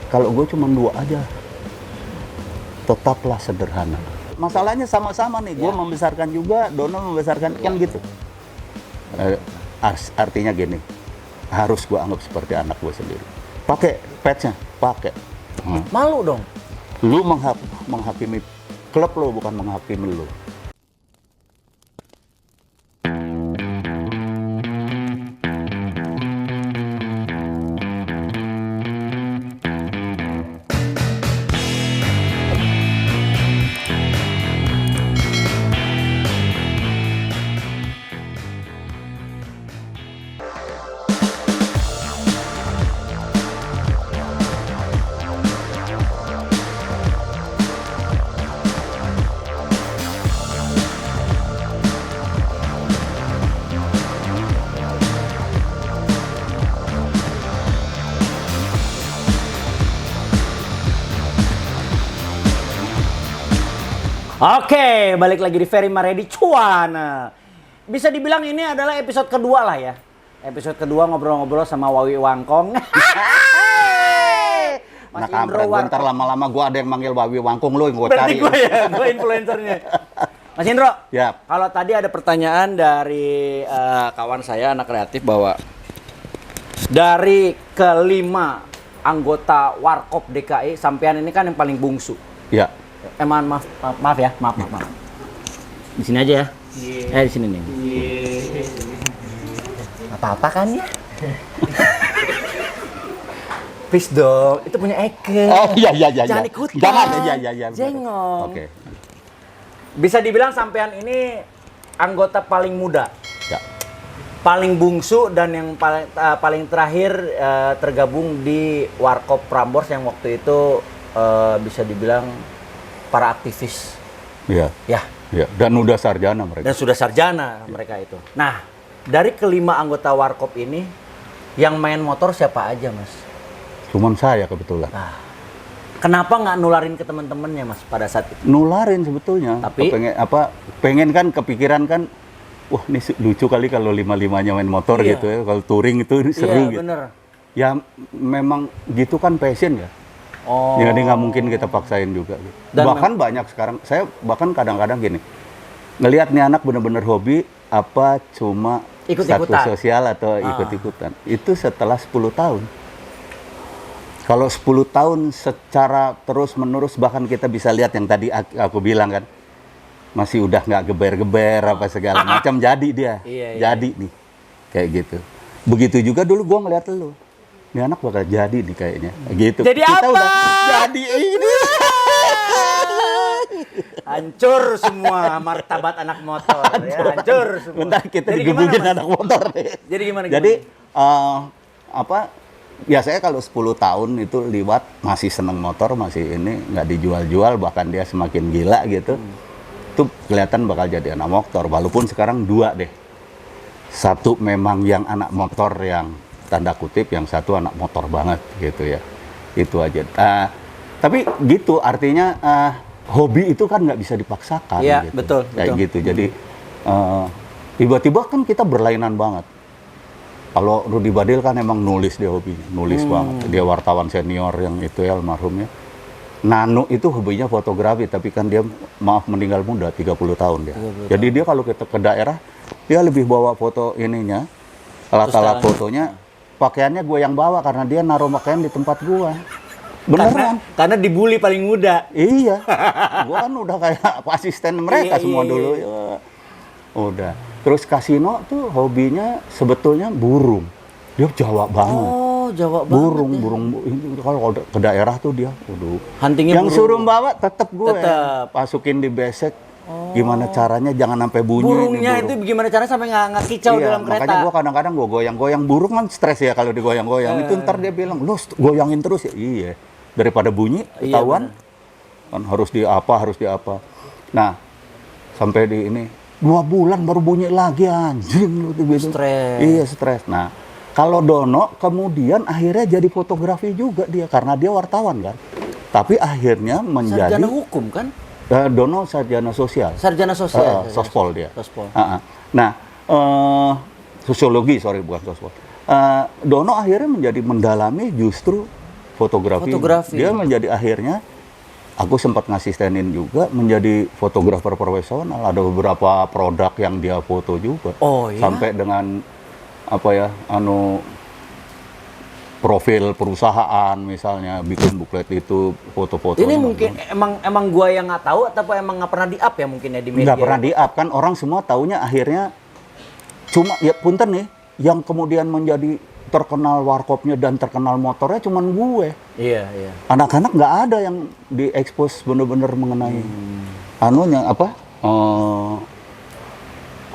Kalau gue cuma 2 aja, tetaplah sederhana. Masalahnya sama-sama nih, gue membesarkan juga, Dono membesarkan, kan gitu. Artinya gini, harus gue anggap seperti anak gue sendiri. Pakai patch-nya, pakai. Malu dong. Lu menghakimi klub lo, bukan menghakimi lu. Oke, balik lagi di Very Maredi Cuan. Bisa dibilang ini adalah episode kedua lah ya. Episode kedua ngobrol-ngobrol sama Wawi Wangkong. Nah, kampret, bentar lama-lama gue ada yang manggil Wawi Wangkong lu yang gue Berarti cari. gue ya, gue influencernya. Mas Indro, Ya. kalau tadi ada pertanyaan dari kawan saya, anak kreatif, bahwa dari kelima anggota Warkop DKI, sampean ini kan yang paling bungsu. Ya. Maaf ya. Di sini aja ya. Di sini nih. Apa-apa kan ya? Please dong, itu punya Eke. Oh iya. Jangan ikutan. Jangan, iya. Jengong. Oke. Bisa dibilang sampean ini anggota paling muda. Ya. Paling bungsu dan yang paling terakhir tergabung di Warkop Prambors yang waktu itu bisa dibilang para aktivis. Iya. Ya. Ya. Dan udah sarjana mereka. Dan sudah sarjana mereka itu. Nah, dari kelima anggota Warkop ini, yang main motor siapa aja, Mas? Cuman saya kebetulan. Nah, kenapa nggak nularin ke teman-temannya, Mas, pada saat itu? Nularin sebetulnya. Tapi pengen kan, kepikiran kan, wah ini lucu kali kalau 5-5-nya main motor Iya. gitu ya. Kalau touring itu seru gitu. Bener. Ya memang gitu kan passion ya. Oh. Jadi nggak mungkin kita paksain juga. Gitu. Dan Bahkan banyak sekarang, saya bahkan kadang-kadang gini, ngelihat nih anak bener-bener hobi, apa cuma Ikut-ikutan. status sosial atau ikut-ikutan. Itu setelah 10 tahun. Kalau 10 tahun secara terus-menerus, bahkan kita bisa lihat yang tadi aku bilang kan, masih udah nggak geber-geber apa segala macam, jadi dia. Iya. Jadi nih, kayak gitu. Begitu juga dulu gua ngeliat lu. Ini anak bakal jadi nih kayaknya. Gitu. Jadi Kita apa? udah jadi ini. Hancur semua martabat anak motor ya, hancur semua. Bentar kita Jadi digebukin gimana, Mas? anak motor deh. Jadi gimana? Jadi biasanya kalau 10 tahun itu liwat masih seneng motor, masih ini nggak dijual-jual, bahkan dia semakin gila gitu. Itu kelihatan bakal jadi anak motor. Walaupun sekarang 2 deh. Satu memang yang anak motor yang tanda kutip, yang satu anak motor banget gitu ya. Itu aja. Tapi gitu artinya hobi itu kan nggak bisa dipaksakan. Iya, gitu. betul. Kayak gitu. Jadi tiba-tiba kan kita berlainan banget. Kalau Rudy Badil kan emang nulis dia hobinya, nulis banget. Dia wartawan senior yang itu ya almarhumnya. Nano itu hobinya fotografi, tapi kan dia meninggal muda, 30 tahun dia. 30 Jadi dia kalau kita ke daerah, dia lebih bawa foto ininya, alat-alat fotonya, pakaiannya gue yang bawa karena dia naruh pakaian di tempat gue. Beneran. Karena dibully paling muda. Iya. Gue kan udah kayak asisten mereka semua dulu. Iya. Ya. Udah. Terus Kasino tuh hobinya sebetulnya burung. Dia Jawa banget. Oh, Jawa banget. Burung. Kalau ke daerah tuh dia, waduh. Huntingnya Yang burung. suruh bawa tetep gue. Tetep. Masukin di besek. Gimana caranya jangan sampai bunyi. Burungnya nih, itu gimana caranya sampai nggak kicau iya, dalam kereta? makanya gue kadang-kadang gue goyang-goyang. Burung kan stres ya kalau digoyang-goyang. Itu ntar dia bilang, lu goyangin terus ya. Iya. Daripada bunyi, ketahuan. Kan harus di apa. Nah, sampai di ini 2 bulan baru bunyi lagi, anjing lu tuh gitu. Stres. Iya, stres. Nah, kalau Dono kemudian akhirnya jadi fotografi juga dia karena dia wartawan kan. Tapi akhirnya menjadi Sarjana hukum kan? Dono sarjana sosial. Sarjana sosial. Sospol dia. Sospol. Nah, sosiologi, bukan sospol. Dono akhirnya menjadi mendalami justru fotografi. Fotografi. Dia menjadi akhirnya, aku sempat ngasistenin juga menjadi fotografer profesional. Ada beberapa produk yang dia foto juga. Oh iya. Sampai dengan apa ya, profil perusahaan misalnya, bikin buklet itu foto-foto. Ini mungkin emang gua yang nggak tahu atau emang nggak pernah di-up ya mungkin ya di media. Nggak pernah di-up kan, orang semua taunya akhirnya cuma ya punten nih, yang kemudian menjadi terkenal warkopnya dan terkenal motornya cuman gue. Iya, iya. Anak-anak nggak ada yang diekspos bener-bener mengenai anunya apa,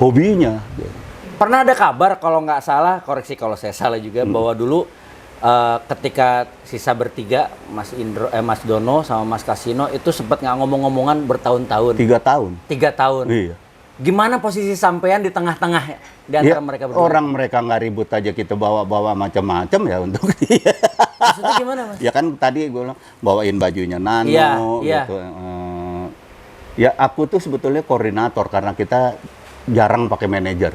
hobinya. Pernah ada kabar kalau nggak salah, koreksi kalau saya salah juga, bahwa dulu ketika sisa bertiga, Mas Dono sama Mas Kasino itu sempat nggak ngomong-ngomongan bertahun-tahun. 3 tahun. 3 tahun. Iya. Gimana posisi sampean di tengah-tengah di antara Ya, mereka berdua? orang mereka nggak ribut aja, kita bawa-bawa macam-macam ya untuk dia. Maksudnya gimana, Mas? Ya kan tadi gue bilang bawain bajunya Nano Iya, iya. gitu. Ya aku tuh sebetulnya koordinator karena kita jarang pakai manajer.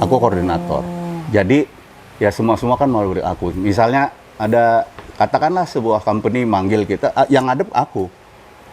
Aku koordinator. Jadi ya semua kan melalui aku. Misalnya ada katakanlah sebuah company manggil kita, yang ngadep aku.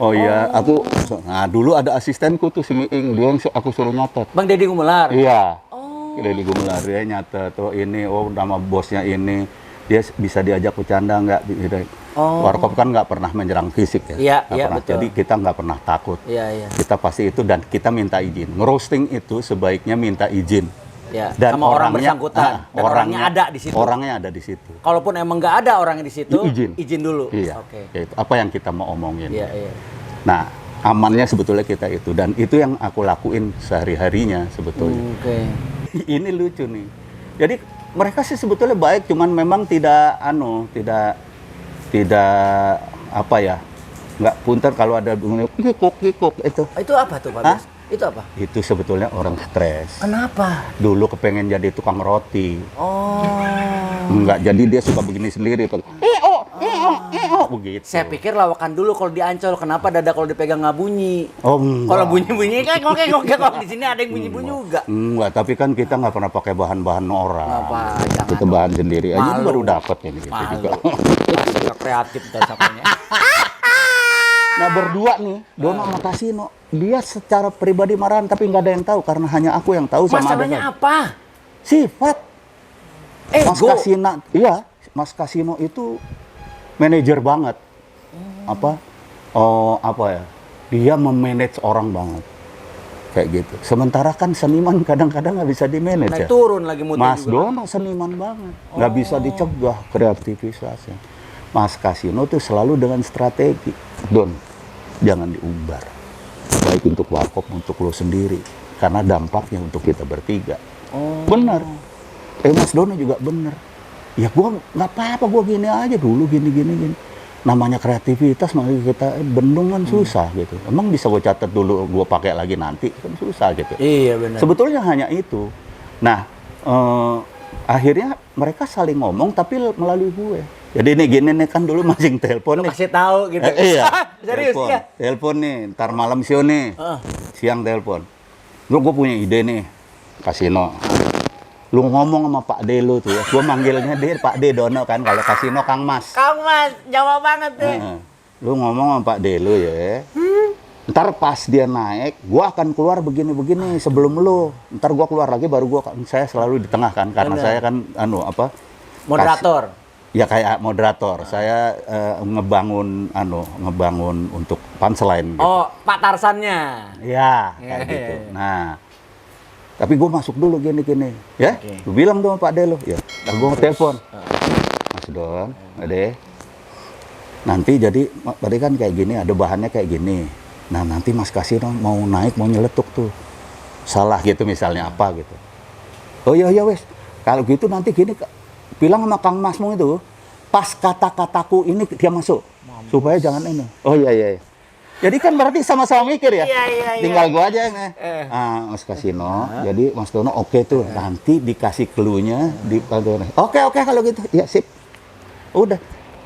Oh iya, aku. Nah dulu ada asistenku tuh si Miing, dia yang aku suruh nyatet. Bang Deddy Gumelar. Iya. Oh. Deddy Gumelar, dia nyatet. Oh ini, nama bosnya ini. Dia bisa diajak bercanda nggak? Gitu. Warkop kan nggak pernah menyerang fisik ya. Iya, Nggak iya, pernah. betul. Jadi kita nggak pernah takut. Iya, iya. Kita pasti itu dan kita minta izin. Ngerosting itu sebaiknya minta izin. Ya, Dan sama orang orangnya, bersangkutan. Dan orangnya ada di situ. Orangnya ada di situ. Kalaupun emang nggak ada orangnya di situ, Izin. dulu. Iya. Oke. Ya itu apa yang kita mau omongin. Iya, iya. Nah, amannya sebetulnya kita itu, dan itu yang aku lakuin sehari-harinya sebetulnya. Oke. Ini lucu nih. Jadi mereka sih sebetulnya baik, cuman memang tidak apa ya, nggak punten kalau ada kikuk itu. Itu apa tuh, Pak? Hah? Bes? Itu apa? Itu sebetulnya orang stres. Kenapa? Dulu kepengen jadi tukang roti. Oh. Enggak, jadi dia suka begini sendiri. Begitu. Saya pikir lawakan dulu kalau di Ancol, kenapa dada kalau dipegang nggak bunyi? Oh, enggak. Kalau bunyi-bunyi kan ngokek kalau di sini ada yang bunyi-bunyi juga. Enggak, tapi kan kita nggak pernah pakai bahan-bahan orang. Apa? Jangan Kita dong. bahan sendiri aja Malu. baru dapat ini gitu Malu. juga. Astaga, kreatif dan sapanya. Nah berdua nih, Dono sama Kasino, dia secara pribadi marahan tapi nggak ada yang tahu karena hanya aku yang tahu sama Masalahnya adanya. apa? Sifat. Mas Ego. Kasino, iya, Mas Kasino itu manajer banget. Apa? Oh, apa ya? Dia memanage orang banget. Kayak gitu. Sementara kan seniman kadang-kadang nggak bisa di-manage Naik ya. turun lagi muter Mas juga. Dono seniman banget, nggak bisa dicegah kreativitasnya. Mas Kasino tuh selalu dengan strategi, Don, jangan diumbar, baik untuk warkop, untuk lo sendiri, karena dampaknya untuk kita bertiga. Bener. Mas Dono juga bener. Ya gua nggak apa-apa, gua gini aja dulu, gini. Namanya kreativitas, makanya kita bendung kan susah gitu. Emang bisa gua catat dulu, gua pakai lagi nanti kan susah gitu. Iya benar. Sebetulnya hanya itu. Nah, akhirnya mereka saling ngomong tapi melalui gue. Jadi ini gini nih, kan dulu masing telepon nih. Kasih tahu gitu. Iya. Serius telepon. ya? Telepon nih, ntar malam sio nih. Siang telepon. Lu gue punya ide nih, Kasino. Lu ngomong sama Pak D lu tuh ya. Gue manggilnya dia Pak D Dono kan, kalau Kasino Kang Mas. Kang Mas, Jawa banget deh. Lu ngomong sama Pak D lu ya. Ntar pas dia naik, gua akan keluar begini-begini sebelum lu. Ntar gua keluar lagi baru saya selalu di tengah kan, karena Bener. saya kan Moderator. ya kayak moderator. Saya ngebangun untuk punchline gitu. Oh, Pak Tarsannya. Ya, kayak Iya, gitu. iya. Nah, tapi gua masuk dulu gini-gini, ya. Oke. Lu bilang dong Pak D lu, ya. Nah, gua telepon. Mas Don, Pak D. Nanti jadi tadi kan kayak gini, ada bahannya kayak gini. Nah, nanti Mas Kasino mau naik, mau nyeletuk tuh. Salah gitu misalnya apa gitu. Oh iya wes. Kalau gitu nanti gini, bilang sama Kang Masmu itu, pas kata-kataku ini dia masuk. Supaya jangan ini. Oh iya. Jadi kan berarti sama-sama mikir ya. Iya. Tinggal gua aja nih. Mas Kasino, jadi Mas Dono oke tuh. Nanti dikasih clue-nya di Oke kalau gitu. Ya sip. Udah.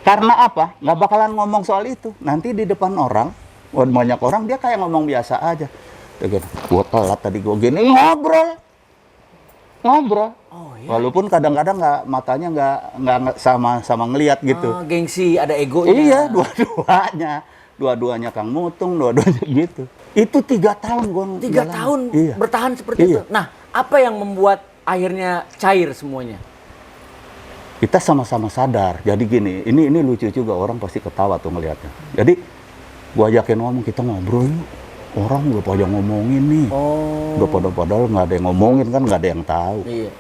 Karena apa? Nggak bakalan ngomong soal itu. Nanti di depan orang, banyak orang dia kayak ngomong biasa aja. Dia gini, gua telat tadi, gua gini ngobrol. ngobrol. Oh iya. Walaupun kadang-kadang matanya nggak sama ngelihat gitu. Oh, gengsi, ada egonya. Iya, dua-duanya Kang Mutung, dua-duanya gitu. Itu 3 tahun gue 3 tahun Iya. bertahan seperti Iya. itu. Nah, apa yang membuat akhirnya cair semuanya? Kita sama-sama sadar. Jadi gini, ini lucu juga, orang pasti ketawa tuh ngelihatnya. Jadi gua ajakin ngomong, kita ngobrol yuk. Orang udah pada ngomongin nih. Oh. Udah padahal nggak ada yang ngomongin kan, nggak ada yang tahu. Iya.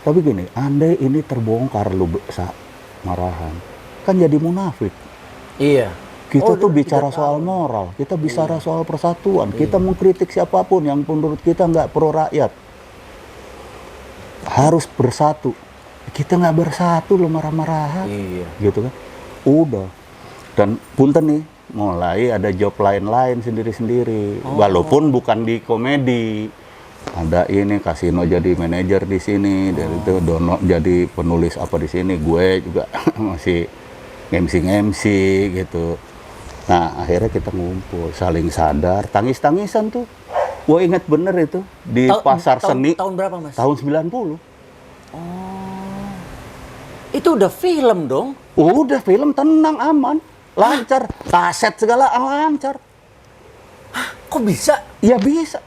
Tapi gini, andai ini terbongkar lu marahan, kan jadi munafik. Iya. Kita tuh udah bicara 3 soal tahun. moral, kita bicara soal persatuan, kita mengkritik siapapun yang menurut kita nggak pro rakyat. Harus bersatu. Kita nggak bersatu lo marah-marahan. Iya. Gitu kan. Udah. Dan punten nih, mulai ada job lain-lain sendiri-sendiri. Walaupun bukan di komedi. Ada ini Kasino jadi manajer di sini, dari itu Dono jadi penulis apa di sini, gue juga masih MC gitu. Nah, akhirnya kita ngumpul, saling sadar, tangis-tangisan tuh. Gue inget bener itu di pasar seni. Tahun berapa, Mas? Tahun 90. Itu udah film dong. Udah film tenang, aman, lancar, kaset segala lancar. Kok bisa? Ya bisa.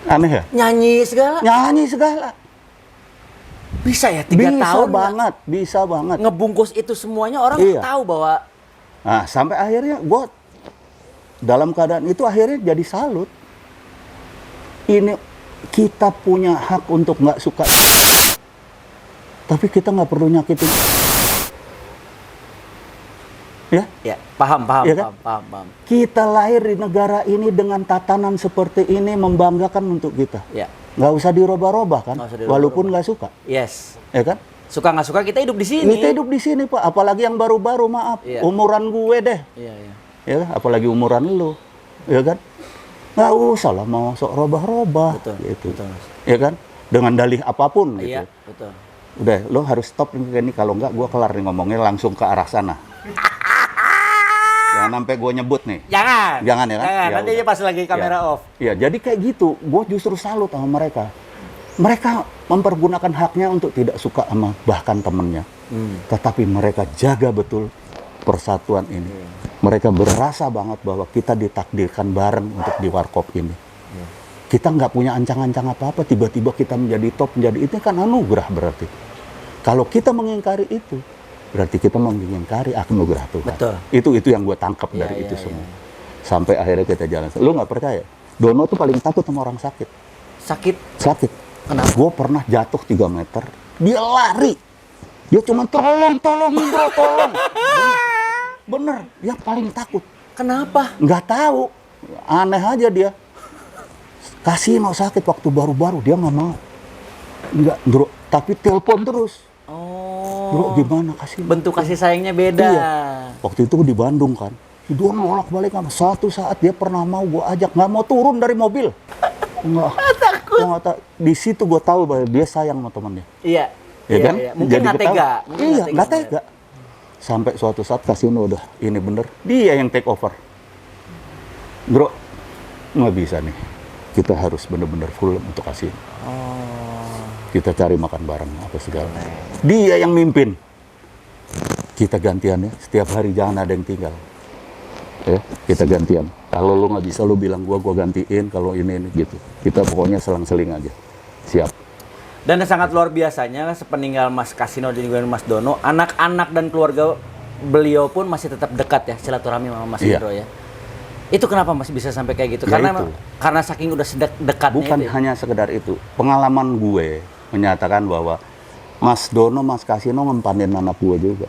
Aneh ya? Nyanyi segala? Nyanyi segala. Bisa ya 3 tahun bisa banget. ngebungkus itu semuanya, orang Iya. tahu bahwa Nah, sampai akhirnya gue dalam keadaan itu akhirnya jadi salut. Ini kita punya hak untuk nggak suka, tapi kita nggak perlu nyakitin. Ya, paham, Iya kan? paham. kita lahir di negara ini dengan tatanan seperti ini membanggakan untuk kita. Ya. Nggak usah dirubah-rubah kan, Nggak usah dirubah-rubah. walaupun nggak suka, Yes. ya kan? Suka nggak suka kita hidup di sini. Kita hidup di sini Pak, apalagi yang baru-baru, maaf, Iya. umuran gue deh, Iya. ya kan? Apalagi umuran lu, ya kan? Nggak usah lah mau sok robah-robah, Betul, gitu, betul, Mas. ya kan? Dengan dalih apapun, gitu. Iya, betul. Udah, lo harus stop ini, kalau nggak gue kelar nih ngomongnya langsung ke arah sana. Jangan sampai gue nyebut nih. Jangan ya kan? Jangan, Ya nanti udah. aja pas lagi kamera Ya. off. Ya, jadi kayak gitu. Gue justru salut sama mereka. Mereka mempergunakan haknya untuk tidak suka sama bahkan temennya. Tetapi mereka jaga betul persatuan ini. Mereka berasa banget bahwa kita ditakdirkan bareng untuk di warkop ini. Kita nggak punya ancang-ancang apa-apa, tiba-tiba kita menjadi top, menjadi itu kan anugerah berarti. Kalau kita mengingkari itu, berarti kita mengingkari anugerah Tuhan. Betul. Itu yang gue tangkap Iya, dari iya, itu iya. semua. Sampai akhirnya kita jalan. Lu nggak percaya? Dono tuh paling takut sama orang sakit. Sakit. Kenapa? Gue pernah jatuh 3 meter, dia lari. Dia cuma tolong bro, tolong. Bener, dia paling takut. Kenapa? Nggak tahu, aneh aja dia. Kasino sakit waktu baru-baru, dia nggak mau. Nggak, bro, tapi telepon terus. Oh. Bro, gimana Kasino? Bentuk kasih sayangnya beda. Iya. Waktu itu di Bandung kan, dia nolak balik sama. Suatu saat dia pernah mau gue ajak, nggak mau turun dari mobil. Nggak. Takut. Di situ gue tahu bahwa dia sayang sama temennya. Iya. Ya Iya, kan? iya. Mungkin Jadi nggak ketawa. tega. Mungkin Iya, nggak tega. Sampai suatu saat Kasino udah, ini bener, dia yang take over. Bro, nggak bisa nih. Kita harus bener-bener full untuk Kasino. Kita cari makan bareng, apa segala. Dia yang mimpin. Kita gantian ya, setiap hari jangan ada yang tinggal. Ya, kita gantian. Kalau lu nggak bisa, lu bilang gua gantiin. Kalau ini gitu. Kita pokoknya selang-seling aja. Siap. Dan yang sangat luar biasanya sepeninggal Mas Kasino dan juga Mas Dono, anak-anak dan keluarga beliau pun masih tetap dekat ya, silaturahmi sama Mas Iya. Indro ya. Itu kenapa Mas bisa sampai kayak gitu? Ya Karena itu. karena saking udah dekatnya Bukan itu. Ya? hanya sekedar itu. Pengalaman gue menyatakan bahwa Mas Dono, Mas Kasino ngempanin anak gue juga.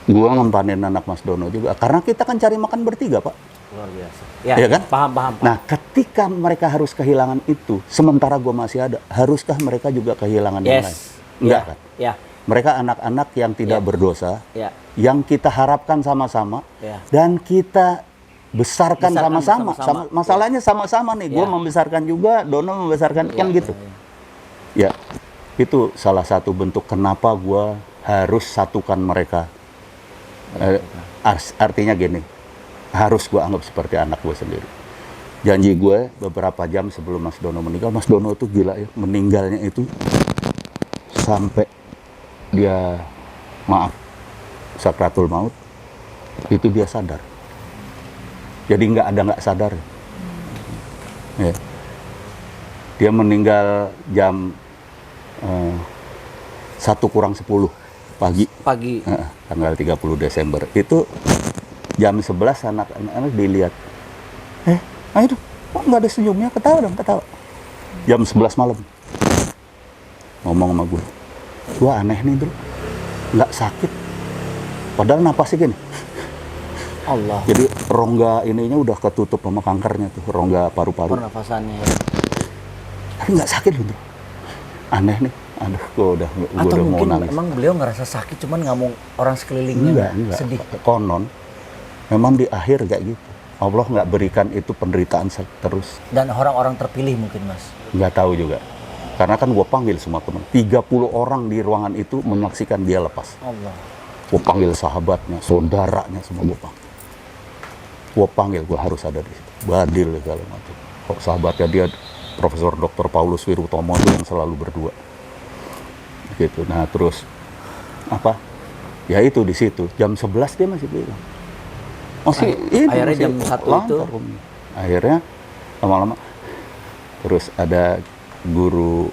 Gue ngempanin anak Mas Dono juga. Karena kita kan cari makan bertiga, Pak. Luar biasa. Ya, Iya kan? Paham. Nah, ketika mereka harus kehilangan itu, sementara gue masih ada, haruskah mereka juga kehilangan yang lain? Enggak kan? Ya. Mereka anak-anak yang tidak Ya. berdosa, Ya. yang kita harapkan sama-sama, Ya. dan kita besarkan Besarkan sama-sama. bersama-sama. Masalahnya sama-sama nih, gue Ya. membesarkan juga, Dono membesarkan, kan gitu. Ya, itu salah satu bentuk kenapa gue harus satukan mereka. Artinya gini, harus gue anggap seperti anak gue sendiri. Janji gue beberapa jam sebelum Mas Dono meninggal, Mas Dono tuh gila ya, meninggalnya itu sampai dia maaf sakratul maut itu dia sadar. Jadi nggak sadar. Ya. Dia meninggal jam 1:10 pagi. Tanggal 30 Desember. Itu jam 11 anak-anak dilihat. Ayo dong, kok nggak ada senyumnya? Ketawa dong, ketawa. Jam 11 malam. Ngomong sama gue. Gue aneh nih dulu. Nggak sakit. Padahal napasnya gini. Allah. Jadi rongga ininya udah ketutup sama kankernya tuh, rongga paru-paru. Pernafasannya. Tapi nggak sakit loh. Aneh nih. Aduh, gue udah mau nangis. Emang beliau ngerasa sakit, cuman nggak mau orang sekelilingnya enggak. sedih. Konon, memang di akhir kayak gitu. Allah nggak berikan itu penderitaan terus. Dan orang-orang terpilih mungkin, Mas? Nggak tahu juga. Karena kan gue panggil semua teman. 30 orang di ruangan itu menyaksikan dia lepas. Allah. Gue panggil sahabatnya, saudaranya, semua gue panggil. Gue panggil, gue harus ada di situ. Badil segala macam. Kok sahabatnya dia, Profesor Dr. Paulus Wirutomo itu yang selalu berdua. Gitu. Nah terus apa? Ya itu di situ. Jam 11 dia masih bilang. Akhirnya jam 1 itu. Akhirnya lama-lama terus ada guru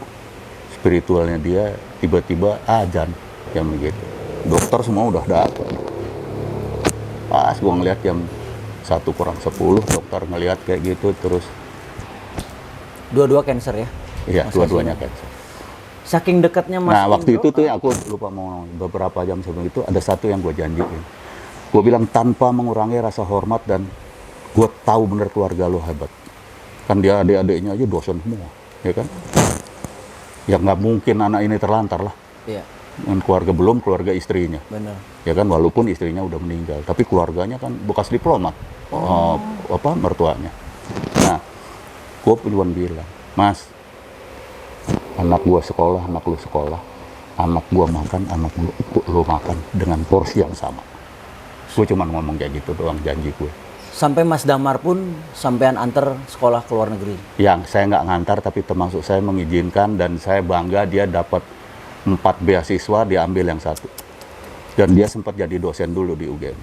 spiritualnya dia tiba-tiba azan jam begitu. Dokter semua udah datang. Pas gua ngeliat jam 1:10 dokter ngeliat kayak gitu terus. Dua-dua cancer ya? Iya, dua-duanya cancer. Saking dekatnya Mas Nah, waktu Indro, itu tuh aku lupa mau beberapa jam sebelum itu ada satu yang gue janjiin. Gue bilang tanpa mengurangi rasa hormat dan gue tahu bener keluarga lo hebat. Kan dia adik-adiknya aja dosen semua, ya kan? Ya nggak mungkin anak ini terlantar lah. Iya. Dan keluarga belum keluarga istrinya. Benar. Ya kan walaupun istrinya udah meninggal, tapi keluarganya kan bekas diplomat. Mertuanya. Nah, gue puluhan bilang, Mas, anak gua sekolah, anak lu sekolah, anak gua makan, anak lu makan dengan porsi yang sama. Gue cuma ngomong kayak gitu doang, janji gue. Sampai Mas Damar pun sampean antar sekolah ke luar negeri. Yang saya nggak ngantar, tapi termasuk saya mengizinkan dan saya bangga dia dapat 4 beasiswa, diambil yang 1. Dan dia sempat jadi dosen dulu di UGM.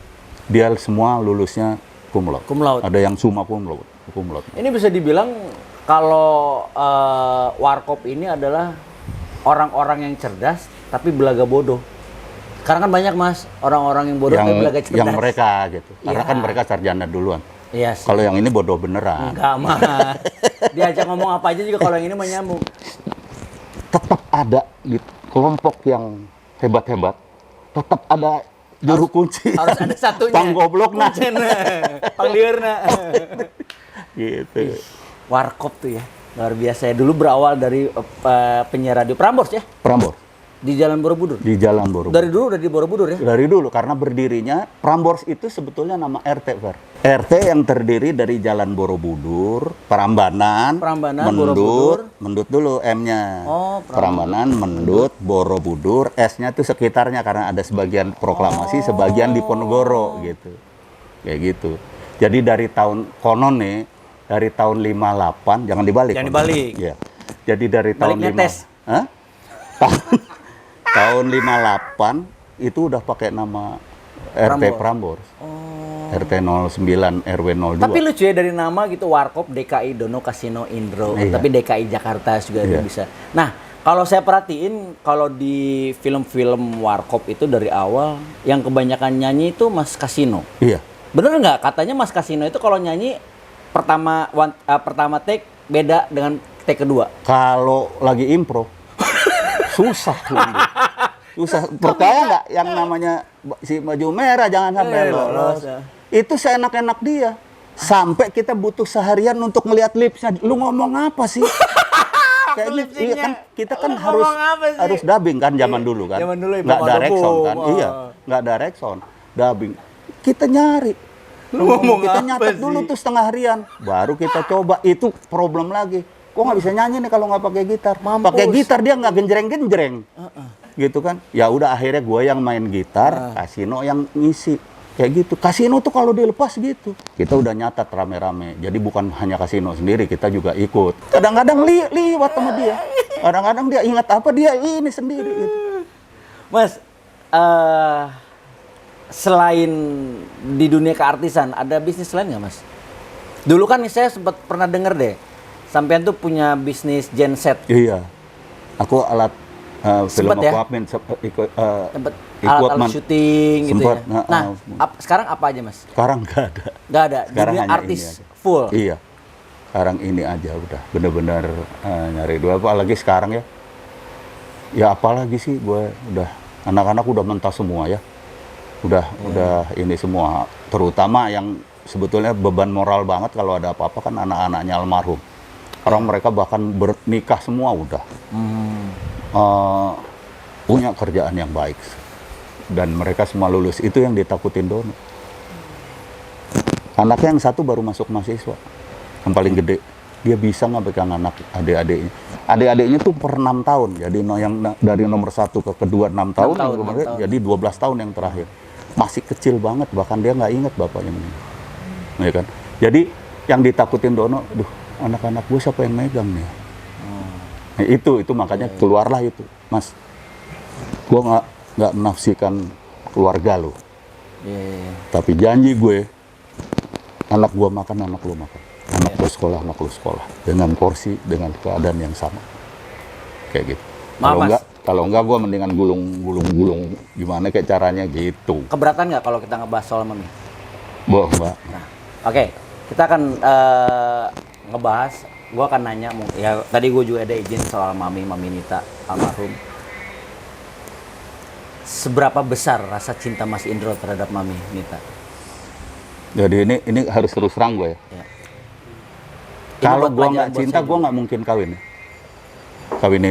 Dia semua lulusnya cum laude. Cum laude. Ada yang summa cum laude. Ini bisa dibilang kalau Warkop ini adalah orang-orang yang cerdas tapi belaga bodoh. Sekarang kan banyak Mas orang-orang yang bodoh tapi belaga cerdas. Yang mereka gitu. Karena Iya. kan mereka sarjana duluan. Iya sih. Kalau yang ini bodoh beneran. Enggak Mas. Diajak ngomong apa aja juga kalau yang ini menyambung. Tetap ada di kelompok yang hebat-hebat. Tetap ada juru kunci. Harus ada satunya. Panggoblokna. Panglierna. Gitu. Warkop tuh ya. Luar biasa ya. Dulu berawal dari penyiar radio Prambors ya. Prambors. Di Jalan Borobudur. Di Jalan Borobudur. Dari dulu udah di Borobudur ya? Dari dulu, karena berdirinya Prambors itu sebetulnya nama RT, Fer. RT yang terdiri dari Jalan Borobudur, Prambanan, Borobudur. Mendut dulu M-nya. Oh, Prambanan, Mendut, Borobudur, S-nya itu sekitarnya karena ada sebagian proklamasi, sebagian di Ponorogo gitu. Kayak gitu. Jadi dari tahun konon nih, dari tahun 58, jangan dibalik. Jangan dibalik. Ya. Jadi dari tahun Baliknya tes. Hah? Tahun 58 itu udah pakai nama RT Prambors. RT 09 RW 02. Tapi lucu ya dari nama gitu Warkop DKI Dono Kasino Indro. Iya. Tapi DKI Jakarta juga Iya. bisa. Nah, kalau saya perhatiin kalau di film-film Warkop itu dari awal yang kebanyakan nyanyi itu Mas Kasino. Iya. Bener nggak? Katanya Mas Kasino itu kalau nyanyi pertama take beda dengan take kedua. Kalau lagi impro susah loh. Susah. Percaya nggak yang namanya si baju merah jangan sampai lolos. Itu seenak-enak dia. Sampai kita butuh seharian untuk melihat lipsnya. Lu ngomong apa sih? Kayaknya iya kan kita kan harus dubbing kan zaman dulu kan. Zaman dulu ya, nggak Bapak direct sound kan. Dobo. Iya, nggak direct sound. Dubbing. Kita nyari. Kita nyatet dulu tuh setengah harian. Baru kita coba. Itu problem lagi. Kok nggak bisa nyanyi nih kalau nggak pakai gitar? Pakai gitar dia nggak genjreng-genjreng. Gitu kan. Ya udah akhirnya gue yang main gitar, Kasino yang ngisi. Kayak gitu. Kasino tuh kalau dilepas gitu. Kita udah nyatat rame-rame. Jadi bukan hanya kasino sendiri, kita juga ikut. Kadang-kadang liwat sama dia. Kadang-kadang dia ingat apa, dia ini sendiri gitu. Mas, selain di dunia keartisan, ada bisnis lain nggak Mas? Dulu kan saya sempat pernah denger deh, sampean tuh punya bisnis genset. Iya. Aku alat film Sempet ya? equipment, Tempat equipment. alat-alat syuting gitu Sempet, ya. Nah, sekarang apa aja Mas? Sekarang nggak ada. Nggak ada. Sekarang Dunia hanya ini artis aja. full. Iya. Sekarang ini aja udah bener-bener nyari dua. Apalagi sekarang ya. Ya apalagi sih gue udah anak-anak udah mentas semua ya. Udah ini semua. Terutama yang sebetulnya beban moral banget kalau ada apa-apa kan anak-anaknya almarhum. Orang mereka bahkan bernikah semua udah. Punya kerjaan yang baik. Dan mereka semua lulus. Itu yang ditakutin Dono. Anaknya yang satu baru masuk mahasiswa. Yang paling gede. Dia bisa nggak pegang anak adik-adiknya. Adik-adiknya tuh per 6 tahun. Jadi yang dari nomor 1 ke kedua 6 tahun. Jadi 12 tahun yang terakhir. Masih kecil banget. Bahkan dia nggak ingat bapaknya meninggal. Ya kan? Jadi yang ditakutin Dono, duh anak-anak gue siapa yang megang nih? Nah, itu makanya keluarlah itu, Mas. Gue nggak menafsirkan keluarga lo, tapi janji gue, anak gue makan, anak lo makan, anak lo sekolah, anak lo sekolah, dengan porsi, dengan keadaan yang sama, kayak gitu. Kalau enggak gue mendingan gulung gimana kayak caranya gitu. Keberatan nggak kalau kita ngebahas soal Mami? Boh, Mbak. Nah, oke. Kita akan ngebahas, gue akan nanya, ya tadi gue juga ada izin soal Mami Nita almarhum. Seberapa besar rasa cinta Mas Indro terhadap Mami Nita? Jadi ini harus terus terang gue ya. Kalau gue nggak cinta, gue nggak mungkin kawinin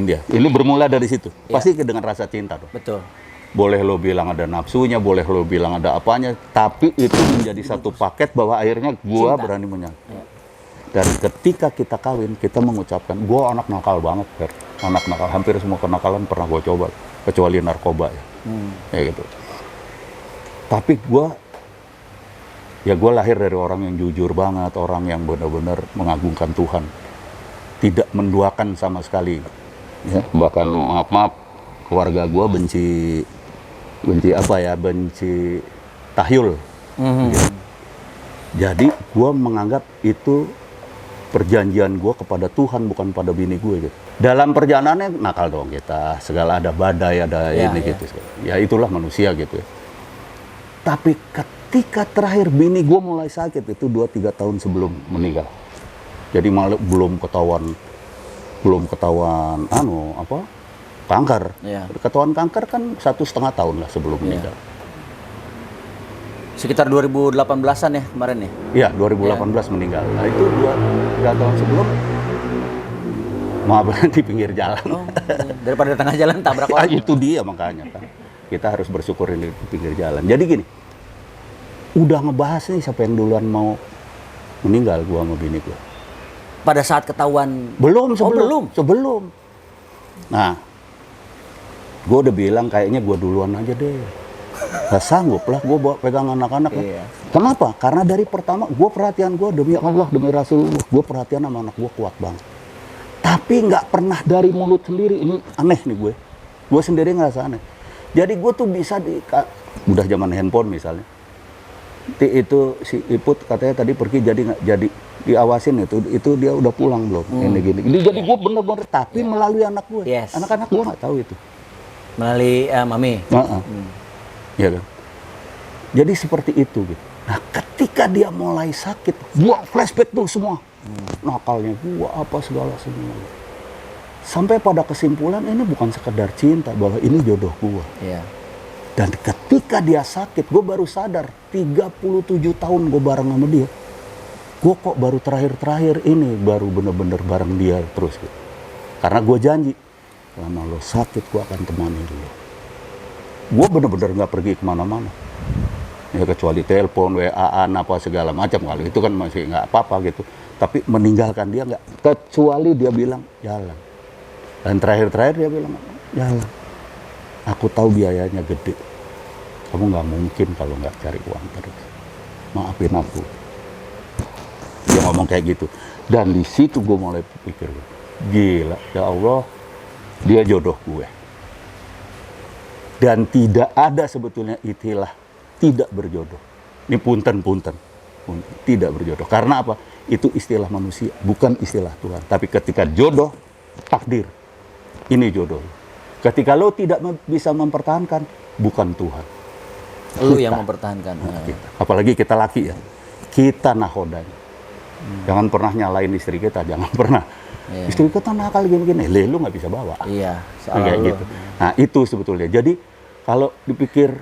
dia. Ini bermula dari situ. Pasti dengan rasa cinta dong. Betul. Boleh lo bilang ada nafsunya, boleh lo bilang ada apanya, tapi itu menjadi satu paket bahwa akhirnya gue berani menyatu. Dan ketika kita kawin, kita mengucapkan, gue anak nakal banget, Fer. Anak nakal, hampir semua kenakalan pernah gue coba, kecuali narkoba ya. Ya gitu. Tapi gue lahir dari orang yang jujur banget, orang yang benar-benar mengagungkan Tuhan. Tidak menduakan sama sekali. Ya, bahkan maaf, keluarga gue benci tahyul. Gitu. Jadi gue menganggap itu perjanjian gue kepada Tuhan, bukan pada bini gue gitu. Dalam perjalanannya nakal dong kita, segala ada badai, ada gitu. Ya itulah manusia gitu ya. Tapi ketika terakhir bini gue mulai sakit itu 2-3 tahun sebelum meninggal. Jadi malah belum ketahuan kanker. Ketahuan kanker kan 1,5 tahun lah sebelum meninggal. Sekitar 2018-an ya kemarin ya? Iya, 2018 meninggal. Nah itu 2-3 tahun sebelum, maaf di pinggir jalan. Daripada di tengah jalan tabrak orang. Itu dia makanya kan. Kita harus bersyukur ini di pinggir jalan. Jadi gini, udah ngebahas nih siapa yang duluan mau meninggal, gua sama bini gua. Pada saat ketahuan? Sebelum. Nah, gue udah bilang kayaknya gue duluan aja deh. Gak sanggup lah gue pegang anak-anak. Kenapa? Karena dari pertama gue perhatian gue demi Allah, demi Rasulullah. Gue perhatian sama anak gue kuat banget. Tapi nggak pernah dari mulut sendiri. Ini aneh nih gue. Gue sendiri ngerasa aneh. Jadi gue tuh bisa udah zaman handphone misalnya. Itu si Iput katanya tadi pergi jadi diawasin itu dia udah pulang belum ini gini. Jadi gue bener-bener tapi melalui anak gue. Anak-anak gue nggak tahu itu. Melalui Mami. Ya kan. Jadi seperti itu gitu. Nah ketika dia mulai sakit, gue flashback tuh semua. Nakalnya gue apa segala semua. Sampai pada kesimpulan ini bukan sekedar cinta, bahwa ini jodoh gue. Dan ketika dia sakit, gue baru sadar 37 tahun gue bareng sama dia. Gue kok baru terakhir ini baru bener-bener bareng dia terus gitu. Karena gue janji, selama lo sakit gue akan temani lo. Gue bener-bener nggak pergi kemana-mana. Ya kecuali telepon, WA-an apa segala macam. Kalau itu kan masih nggak apa-apa gitu. Tapi meninggalkan dia nggak. Kecuali dia bilang jalan. Dan terakhir dia bilang jalan. Aku tahu biayanya gede. kamu nggak mungkin kalau nggak cari uang terus. Maafin aku. Dia ngomong kayak gitu. Dan di situ gue mulai pikir, gila, ya Allah, dia jodoh gue. Dan tidak ada sebetulnya istilah tidak berjodoh. Ini punten. Tidak berjodoh. Karena apa? Itu istilah manusia, bukan istilah Tuhan. Tapi ketika jodoh, takdir. Ini jodoh. Ketika lo tidak bisa mempertahankan, bukan Tuhan. Lu yang mempertahankan. Apalagi kita laki ya. Kita nahodanya. Jangan pernah nyalain istri kita, jangan pernah. Iya. Istri kita nakal gini-gini, lu nggak bisa bawa. Iya, Kayak gitu. Nah itu sebetulnya. Jadi kalau dipikir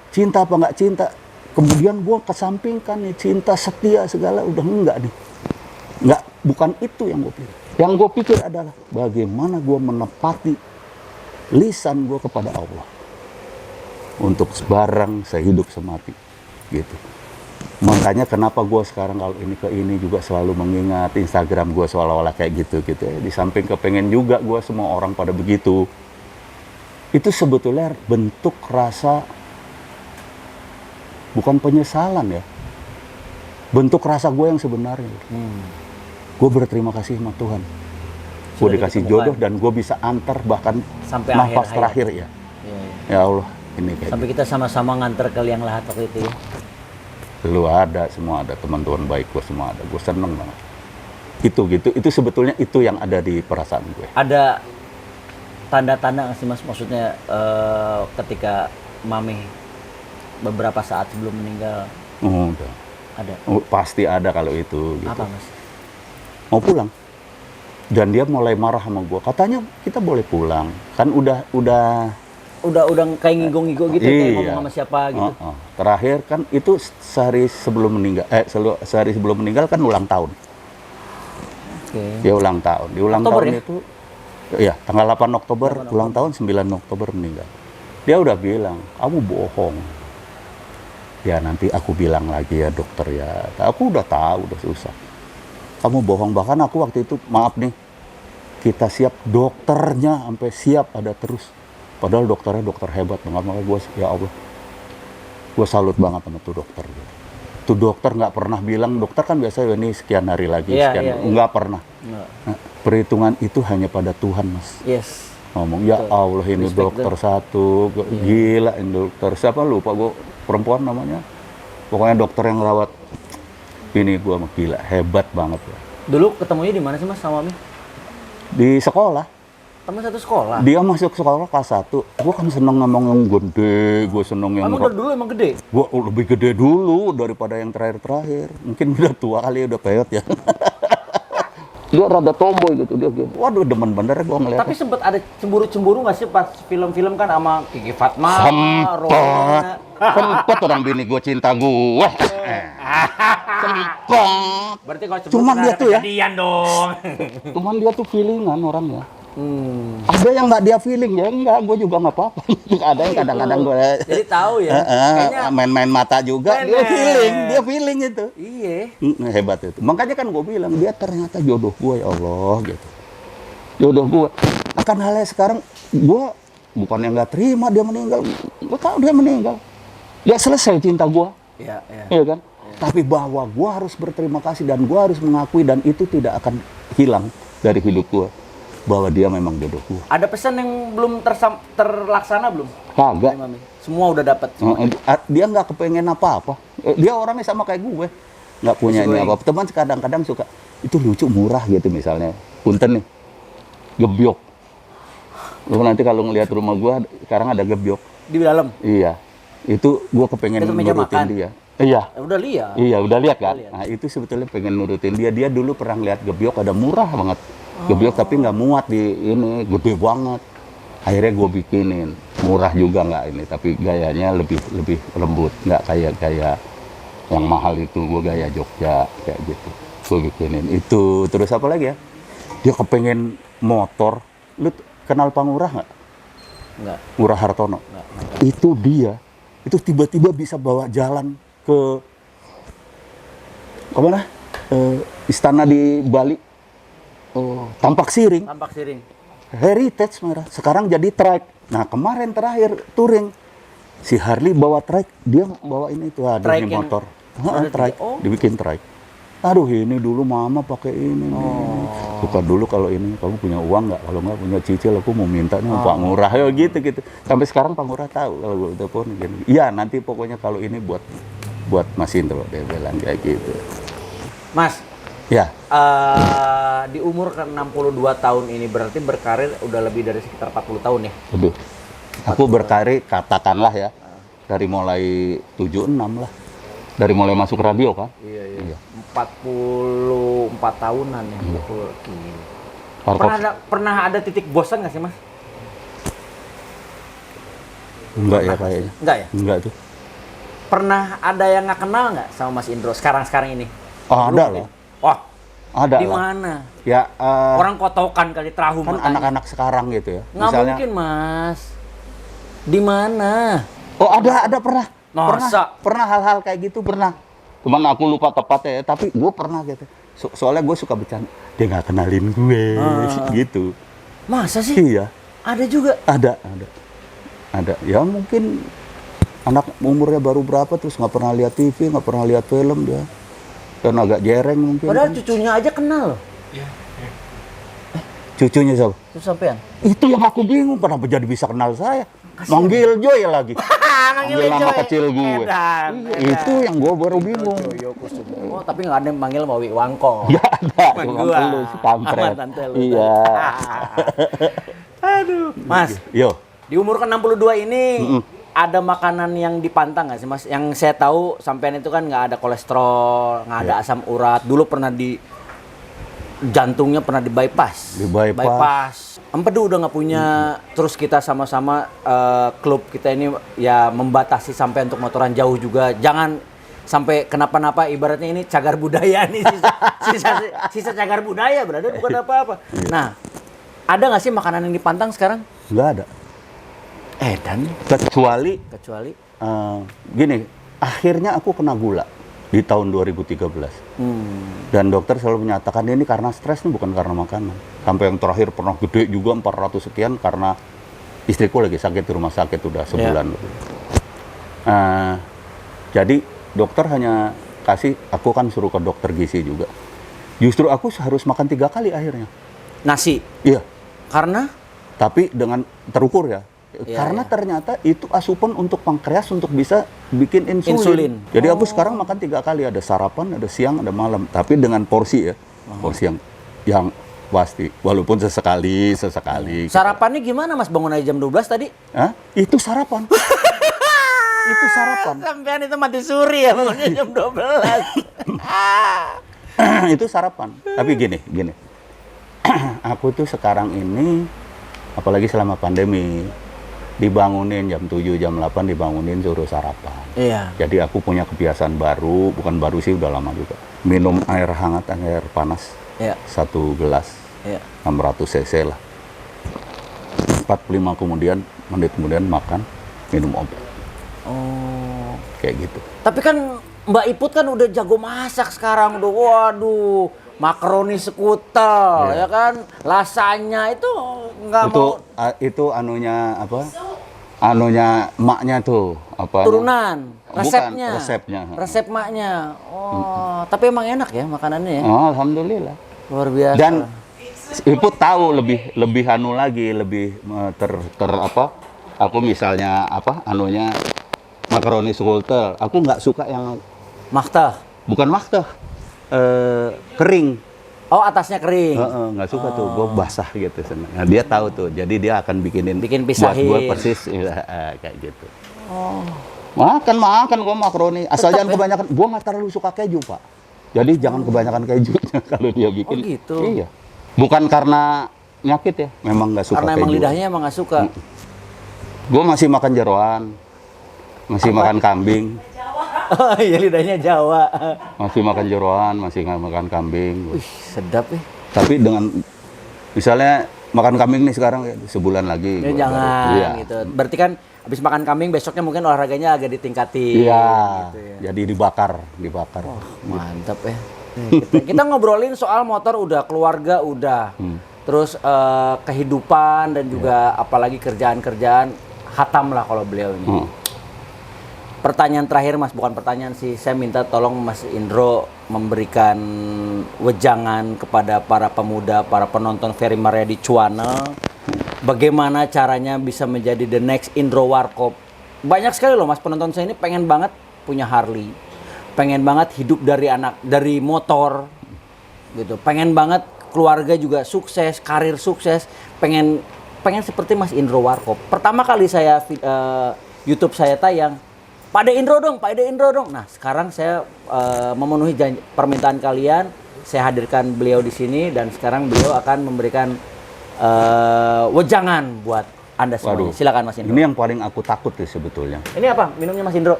cinta apa nggak cinta, kemudian gue kesampingkan nih cinta setia segala, udah enggak nih. Enggak, bukan itu yang gue pikir. Yang gue pikir adalah bagaimana gue menepati lisan gue kepada Allah untuk sebarang sehidup semati, gitu. Makanya kenapa gue sekarang kalau ini ke ini juga selalu mengingat Instagram gue seolah-olah kayak gitu ya. Di samping kepengen juga gue semua orang pada begitu. Itu sebetulnya bentuk rasa, bukan penyesalan ya, bentuk rasa gue yang sebenarnya. Gue berterima kasih sama Tuhan. Gue dikasih jodoh dan gue bisa antar bahkan sampai nafas akhir terakhir ya. Ya Allah, ini kayak sampai kita sama-sama nganter ke liang lahat waktu itu ya. Lu ada, semua ada, teman-teman baik gue semua ada. Gue seneng banget. Itu sebetulnya itu yang ada di perasaan gue. Ada tanda-tanda nggak sih Mas? Maksudnya ketika Mami beberapa saat sebelum meninggal Udah. ada? Pasti ada kalau itu. Gitu. Apa Mas? Mau pulang. Dan dia mulai marah sama gue. Katanya kita boleh pulang. Kan udah kayak ngigo-ngigo gitu, kayak ngomong sama siapa gitu. Terakhir kan itu sehari sebelum meninggal kan ulang tahun. Dia ulang tahun. Di ulang Oktober, tahun ya? itu ya tanggal 8 Oktober ulang tahun, 9 Oktober meninggal. Dia udah bilang, "Kamu bohong." Ya nanti aku bilang lagi ya dokter ya. Aku udah tahu, udah susah. Kamu bohong, bahkan aku waktu itu maaf nih. Kita siap dokternya sampai siap ada terus. Padahal dokternya dokter hebat banget, makanya gue, ya Allah, gue salut banget sama tuh dokter. Tuh dokter nggak pernah bilang, dokter kan biasanya ini sekian hari lagi, nggak pernah. Nah, perhitungan itu hanya pada Tuhan, Mas. Yes. Ngomong, ya Allah ini Respect dokter satu, gila ini dokter, siapa lupa gue, perempuan namanya. Pokoknya dokter yang rawat, ini gue gila, hebat banget. Dulu ketemunya di mana sih Mas sama Mami? Di sekolah. Teman satu sekolah? Dia masuk sekolah kelas 1. Gue kan seneng ngomong yang gede, gue seneng yang... Emang dari dulu emang gede? Gue lebih gede dulu daripada yang terakhir-terakhir. Mungkin udah tua kali, udah peyot ya. Dia rada tomboy gitu, dia gitu. Waduh, demen bener gue ngeliat. Tapi sempet ada cemburu-cemburu nggak sih pas film-film kan sama Kiki Fatma, Sempet orang bini gue cinta gue. Sempet. Berarti kalau cemburu Cuman dia tuh ya. kejadian dong. Cuman dia tuh feelingan orangnya. Ada yang nggak dia feeling ya, enggak, gue juga nggak apa-apa. Ada yang kadang-kadang gue Jadi tahu ya. main-main mata juga, dia feeling itu. Iya. Hebat itu. Makanya kan gue bilang dia ternyata jodoh gue, ya Allah gitu. Jodoh gue. Akan halnya sekarang gue bukan yang nggak terima dia meninggal, gue tahu dia meninggal. Dia selesai cinta gue, iya kan? Tapi bahwa gue harus berterima kasih dan gue harus mengakui dan itu tidak akan hilang dari hidup gue. Bahwa dia memang jodohku. Ada pesan yang belum terlaksana belum? Kagak. Semua udah dapat. Dia nggak kepengen apa-apa. Dia orangnya sama kayak gue. Nggak punya ini apa-apa. Teman kadang-kadang suka, itu lucu murah gitu misalnya. Punten nih, gebyok. Lu nanti kalau ngelihat rumah gue, sekarang ada gebyok. Di dalam? Iya. Itu gue kepengen nurutin dia. Iya. Udah lihat. Iya, udah lihat kan? Nah itu sebetulnya pengen nurutin dia. Dia dulu pernah lihat gebyok, ada murah banget. Gebyok tapi nggak muat di ini, gede banget. Akhirnya gue bikinin, murah juga nggak ini, tapi gayanya lebih lembut, nggak kayak gaya yang mahal itu. Gue gaya Jogja kayak gitu. Gue bikinin itu. Terus apa lagi ya? Dia kepengen motor. Lu kenal Pangurah nggak? Nggak. Ngurah Hartono. Nggak. Itu dia. Itu tiba-tiba bisa bawa jalan ke mana? Istana di Bali. Tampak Siring. Tampak Siring. Heritage merah. Sekarang jadi track. Nah kemarin terakhir touring si Harley bawa trike, dia bawa ini tuh ada Trike nih yang motor. roda Trike, tiga. Oh. dibikin trike. Aduh ini dulu mama pakai ini nih. Suka dulu kalau ini kamu punya uang nggak? Kalau nggak punya cicil aku mau minta nih Pak Ngurah ya gitu. Sampai sekarang Pak Ngurah tahu kalau gue telepon gini. Iya nanti pokoknya kalau ini buat Mas Indro dia bilang kayak gitu. Mas, Ya. di umur ke 62 tahun ini berarti berkarir udah lebih dari sekitar 40 tahun ya? Aduh. Aku berkarir katakanlah ya dari mulai 76 lah. Dari mulai masuk radio kan? Iya. 44 tahunan ya. Betul. Pernah ada titik bosan nggak sih, Mas? Enggak ya kayaknya. Enggak ya? Enggak tuh. Pernah ada yang nggak kenal nggak sama Mas Indro sekarang ini? Oh, ada Mungkin. lah. Wah, Ada di lah. mana? Ya Orang kotokan kali terahu kan matanya. anak-anak sekarang gitu ya. Nggak mungkin, Mas. Di mana? Oh, ada pernah. Masa? Pernah hal-hal kayak gitu pernah. Cuman aku lupa tepatnya ya, tapi gue pernah gitu. Soalnya gue suka bercanda. Dia nggak kenalin gue gitu. Masa sih? Iya, Ada juga. ada. Ya mungkin anak umurnya baru berapa terus nggak pernah lihat TV, nggak pernah lihat film dia. Dan agak jereng mungkin. Padahal kan. cucunya aja kenal loh. Cucunya siapa? Terus sampean? Itu yang aku bingung, kenapa jadi bisa kenal saya? Manggil Joy lagi. Manggil nama kecil gue. Itu yang gue baru bingung. Oh, tapi nggak ada yang manggil Mawi Wangko. Ya ada, Temen cuma gua. lu si kampret. Aman, tante lu. Iya. Aduh. Mas, Yo, di umur ke-62 ini ada makanan yang dipantang nggak sih, Mas? Yang saya tahu sampean itu kan nggak ada kolesterol, nggak ada asam urat. Dulu pernah di jantungnya pernah di bypass. Di bypass. Empedu udah nggak punya. Terus kita sama-sama klub kita ini ya membatasi sampai untuk motoran jauh juga. Jangan sampai kenapa-napa, ibaratnya ini cagar budaya nih, sisa cagar budaya berarti bukan apa-apa. Nah, ada nggak sih makanan yang dipantang sekarang? nggak ada. Dan Kecuali kecuali gini, akhirnya aku kena gula di tahun 2013. Dan dokter selalu menyatakan ini karena stres nih, bukan karena makanan. Sampai yang terakhir pernah gede juga 400 sekian karena istriku lagi sakit di rumah sakit udah sebulan lebih. Jadi dokter hanya kasih, aku kan suruh ke dokter gizi juga. Justru aku harus makan 3 kali akhirnya. nasi. Iya, Karena tapi dengan terukur ya. Iya, Karena iya. ternyata itu asupan untuk pankreas untuk bisa bikin insulin. Insulin. Jadi aku sekarang makan 3 kali, ada sarapan, ada siang, ada malam. Tapi dengan porsi ya, porsi yang pasti. Walaupun sesekali. sarapannya gimana, Mas? Bangun aja jam 12 tadi? Hah? Itu sarapan. Itu sarapan. Sampean itu mati suri ya bangunnya jam 12. Itu sarapan. Tapi gini. Aku tuh sekarang ini, apalagi selama pandemi, dibangunin jam 7, jam 8 dibangunin suruh sarapan. Iya. Jadi aku punya kebiasaan baru, bukan baru sih, udah lama juga. Minum air hangat, air panas, Iya. 1 gelas, Iya. 600 cc lah. 45 menit kemudian makan, minum obat. Oh. Kayak gitu. Tapi kan Mbak Iput kan udah jago masak sekarang udah. Waduh, makaroni sekutel ya kan, lasanya itu nggak mau Itu anunya apa? Anunya emaknya tuh apa? turunan Bukan, resepnya. resepnya. Resep maknya. Oh, tapi emang enak ya makanannya ya. Oh, alhamdulillah. Luar biasa. Dan Iput tahu lebih anu lagi, lebih ter apa? Aku misalnya apa? Anunya makaroni sekutel. Aku nggak suka yang Maktah. bukan maktah. Kering. Oh, atasnya kering. Nggak suka tuh, gue basah gitu. Nah, dia tahu tuh, jadi dia akan bikin pisahin. buat gue persis kayak gitu. Makan gue makaroni, asal Tetap jangan ya? kebanyakan. Gue nggak terlalu suka keju, Pak. Jadi jangan kebanyakan kejunya kalau dia bikin. Oh, gitu. Iya. Bukan karena nyakit ya, memang nggak suka Karena keju. emang lidahnya emang nggak suka. Gue masih makan jeroan, masih makan kambing, Oh iya, lidahnya Jawa. masih makan jeroan, masih nggak makan kambing. Wih, sedap ya. Tapi dengan misalnya makan kambing nih sekarang ya, sebulan lagi. Ya, gua jangan baru- iya. gitu. Berarti kan habis makan kambing besoknya mungkin olahraganya agak ditingkatin. Iya, gitu ya. jadi dibakar. Mantap ya. Kita ngobrolin soal motor udah, keluarga udah. Terus kehidupan dan juga apalagi kerjaan-kerjaan hatam lah kalau beliau ini. Pertanyaan terakhir Mas, bukan pertanyaan sih. Saya minta tolong Mas Indro memberikan wejangan kepada para pemuda, para penonton Ferry Maryadi Channel. Bagaimana caranya bisa menjadi the next Indro Warkop. Banyak sekali loh Mas penonton saya ini pengen banget punya Harley. Pengen banget hidup dari motor gitu. Pengen banget keluarga juga sukses, karir sukses. Pengen seperti Mas Indro Warkop. Pertama kali saya YouTube saya tayang, Pak De Indro dong, Pak De Indro dong. Nah, sekarang saya memenuhi permintaan kalian. Saya hadirkan beliau di sini dan sekarang beliau akan memberikan wejangan buat Anda semuanya. Waduh. Silakan Mas Indro. Ini yang paling aku takut tuh sebetulnya. Ini apa? Minumnya Mas Indro.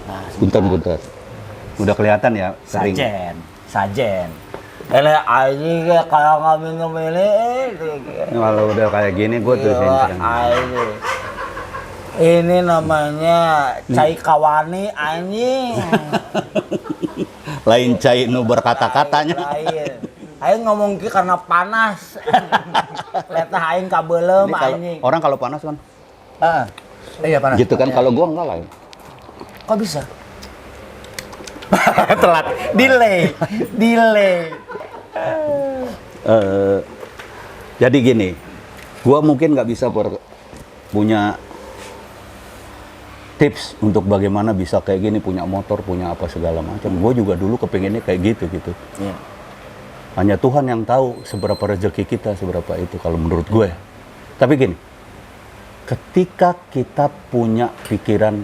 Nah, Bentar. Udah kelihatan ya, sering. Sajen. Ele anjing kalau nggak minum ini. Kalau udah kayak gini, gue tuh sering. Ini namanya cai kawani anjing. Lain cai nu berkata-katanya. Lain. Aing ngomong ki karena panas. Letah aing kabelem anjing. Orang kalau panas kan, Iya panas. gitu kan. Kalau gua enggak lah. Kok bisa? Telat. Delay. Jadi gini, gua mungkin nggak bisa punya tips untuk bagaimana bisa kayak gini, punya motor, punya apa segala macam. Gue juga dulu kepengennya kayak gitu. Iya. Hanya Tuhan yang tahu seberapa rezeki kita, seberapa itu kalau menurut gue. Tapi gini, ketika kita punya pikiran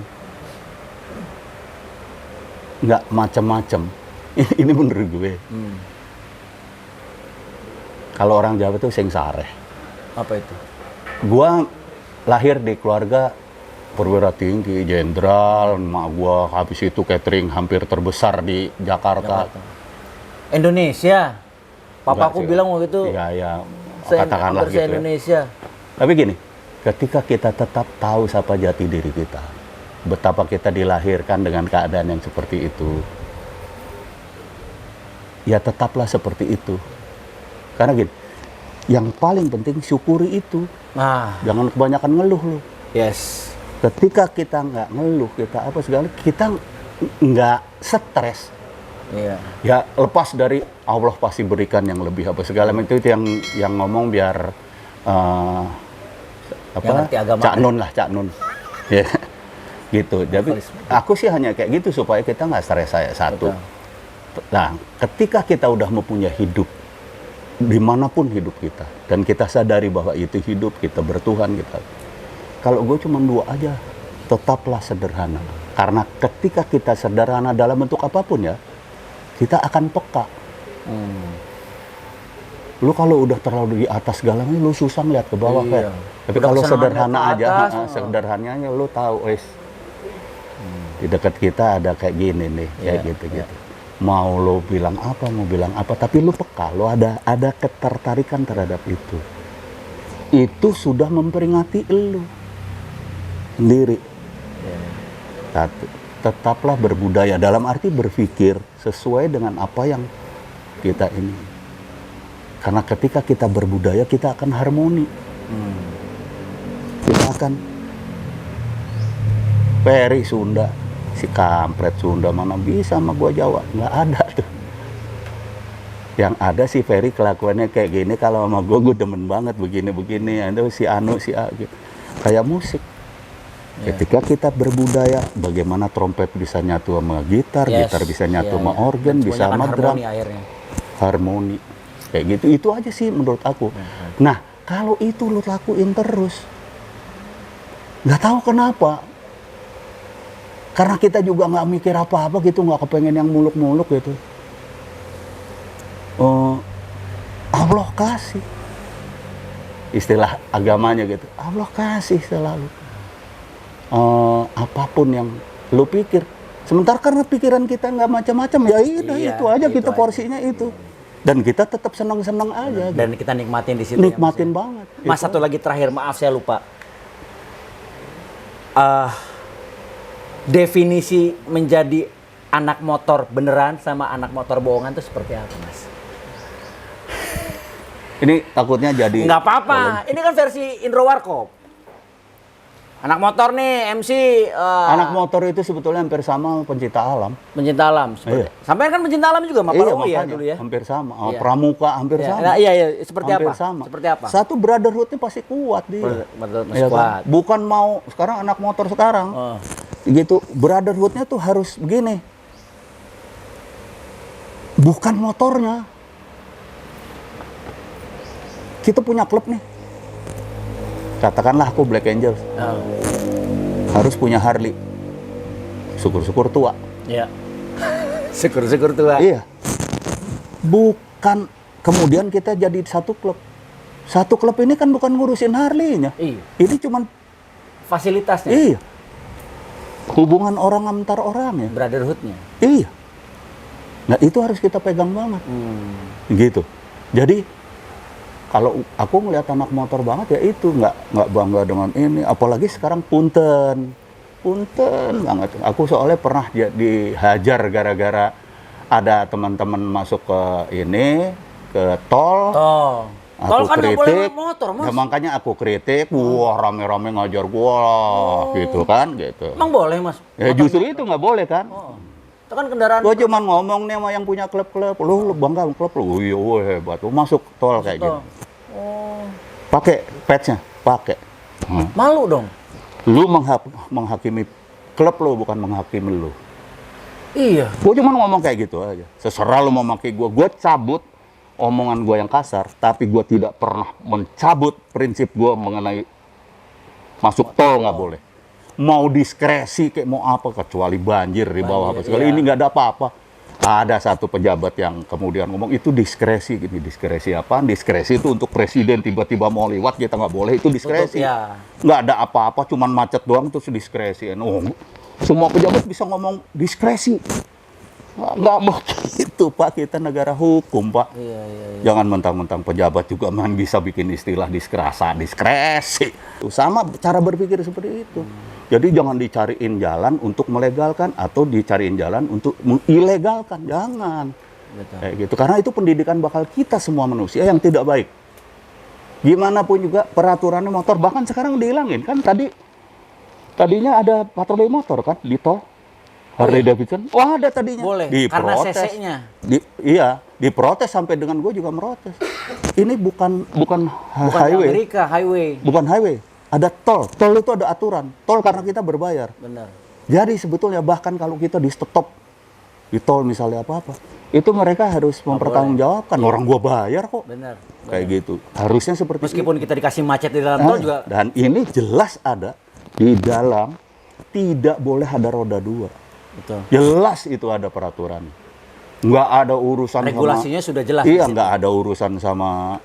nggak macam-macam, ini menurut gue. Kalau orang Jawa itu sengsareh. Apa itu? Gua lahir di keluarga perwira tinggi, jenderal, emak gua habis itu catering hampir terbesar di Jakarta. Indonesia. Papaku Enggak sih. bilang waktu itu. Ya, katakanlah gitu ya. Indonesia. Tapi gini, ketika kita tetap tahu siapa jati diri kita, betapa kita dilahirkan dengan keadaan yang seperti itu, ya tetaplah seperti itu. Karena gini, yang paling penting syukuri itu. Nah, Jangan kebanyakan ngeluh lu. yes. Ketika kita nggak ngeluh, kita apa segala, kita nggak stres. Iya. Ya lepas dari Allah pasti berikan yang lebih apa segala itu yang ngomong biar Yang ngerti agama. Cak Nun. Ya. Gitu. Jadi aku sih hanya kayak gitu supaya kita nggak stres saya satu. Betul. Nah, ketika kita udah mempunyai hidup dimanapun hidup kita dan kita sadari bahwa itu hidup kita bertuhan kita. Kalau gue cuma dua aja, tetaplah sederhana. Karena ketika kita sederhana dalam bentuk apapun ya, kita akan peka. Lu kalau udah terlalu di atas segalanya, lu susah ngeliat ke bawah Iya. kan. Tapi Udah kalau kesenangan sederhana lihat ke aja, atas, sederhananya lu tahu, wes di dekat kita ada kayak gini nih, kayak Iya, gitu-gitu. Mau lu bilang apa, tapi lu peka, lu ada ketertarikan terhadap itu. Itu sudah memperingati lu sendiri. Satu, tetaplah berbudaya dalam arti berpikir sesuai dengan apa yang kita ini. Karena ketika kita berbudaya, kita akan harmoni. Kita akan Ferry Sunda, si kampret Sunda mana bisa sama gua Jawa, nggak ada tuh. Yang ada si Ferry kelakuannya kayak gini, kalau sama gua demen banget begini-begini. Itu si Anu, si A gitu. Kayak musik. Ketika kita berbudaya, bagaimana trompet bisa nyatu sama gitar, gitar bisa nyatu sama organ, bisa sama drum, harmoni, kayak gitu. Itu aja sih menurut aku. Nah, kalau itu lu lakuin terus, nggak tahu kenapa, karena kita juga nggak mikir apa-apa gitu, nggak kepengen yang muluk-muluk gitu. Allah kasih, istilah agamanya gitu, Allah kasih selalu. Apapun yang lu pikir, sementara karena pikiran kita nggak macam-macam, ya udah itu aja kita porsinya itu, dan kita tetap senang-senang aja. Dan kita nikmatin di situ. Nikmatin banget. Mas, satu lagi terakhir, maaf saya lupa. Definisi menjadi anak motor beneran sama anak motor bohongan itu seperti apa, Mas? Ini takutnya jadi. Nggak apa-apa. Ini kan versi Indro Warkop. Anak motor nih, MC. Anak motor itu sebetulnya hampir sama pencinta alam. Pencinta alam. Iya. Sampai kan pencinta alam juga, Pak Iya, Rowi ya makanya dulu ya. hampir sama. Iya. Pramuka hampir Iya, sama. nah, iya, seperti Hampir apa? sama. Seperti apa? Satu brotherhood-nya pasti kuat dia. Masih Iya kan? kuat. Bukan mau sekarang anak motor sekarang. Oh. Gitu, brotherhood-nya tuh harus begini. Bukan motornya. Kita punya klub nih. Katakanlah aku Black Angels. Oh. Harus punya Harley. Syukur-syukur tua. Iya. Syukur-syukur tua. Iya. Bukan kemudian kita jadi satu klub. Satu klub ini kan bukan ngurusin Harley-nya. Iya. Ini cuman Fasilitasnya. iya. Hubungan orang antar orang ya. Brotherhood-nya. Iya. Nah, itu harus kita pegang banget. Gitu. Jadi kalau aku ngeliat anak motor banget ya itu nggak bangga dengan ini. Apalagi sekarang punten banget. Aku soalnya pernah dihajar gara-gara ada teman-teman masuk ke ini ke tol. Tol Aku kan nggak boleh kritik, motor, Mas. ya makanya aku kritik, wah rame-rame ngajar gua, gitu kan, gitu. Emang boleh, Mas? Ya justru itu nggak boleh kan. Itu kan kendaraan. Gua cuma ngomong nih sama yang punya klub-klub, lu bangga sama klub lu, iya wah hebat, lu masuk tol kayak gitu. Oh. Pakai patch-nya, pakai. Malu dong. Lu menghakimi klub lu, bukan menghakimi lu. Iya. Gua cuma ngomong kayak gitu aja. Seserah lu mau maki gua cabut omongan gua yang kasar, tapi gua tidak pernah mencabut prinsip gua mengenai masuk tol nggak boleh. Mau diskresi kayak mau apa, kecuali banjir di bawah apa sekali. Iya. Ini nggak ada apa-apa. Ada satu pejabat yang kemudian ngomong itu diskresi, gini diskresi apa? Diskresi itu untuk presiden tiba-tiba mau lewat kita nggak boleh, itu diskresi. Ya. Nggak ada apa-apa, cuman macet doang terus diskresi. Oh, semua pejabat bisa ngomong diskresi. Nggak mau gitu Pak, kita negara hukum Pak. Iya. Jangan mentang-mentang pejabat juga main bisa bikin istilah diskresi. Sama cara berpikir seperti itu. Jadi jangan dicariin jalan untuk melegalkan atau dicariin jalan untuk mengilegalkan. Jangan. Betul. Kayak gitu. Karena itu pendidikan bakal kita semua manusia yang tidak baik. Gimana pun juga peraturan motor bahkan sekarang dihilangin kan tadinya ada patroli motor kan di tol. Harley Davidson, ada tadinya. Boleh, karena CC-nya. Iya, diprotes sampai dengan gue juga merotes. Ini bukan highway. Amerika, highway. Bukan highway, ada tol. Tol itu ada aturan. Tol karena kita berbayar. Benar. Jadi sebetulnya bahkan kalau kita di stop di tol misalnya apa-apa, itu mereka harus mempertanggungjawabkan. Orang gua bayar kok. Benar. Kayak gitu. Harusnya seperti Meskipun kita dikasih macet di dalam tol juga. Dan ini jelas ada di dalam tidak boleh ada roda dua. Betul. Jelas itu ada peraturan. Nggak ada urusan Regulasinya sudah jelas. Iya, di situ. nggak ada urusan sama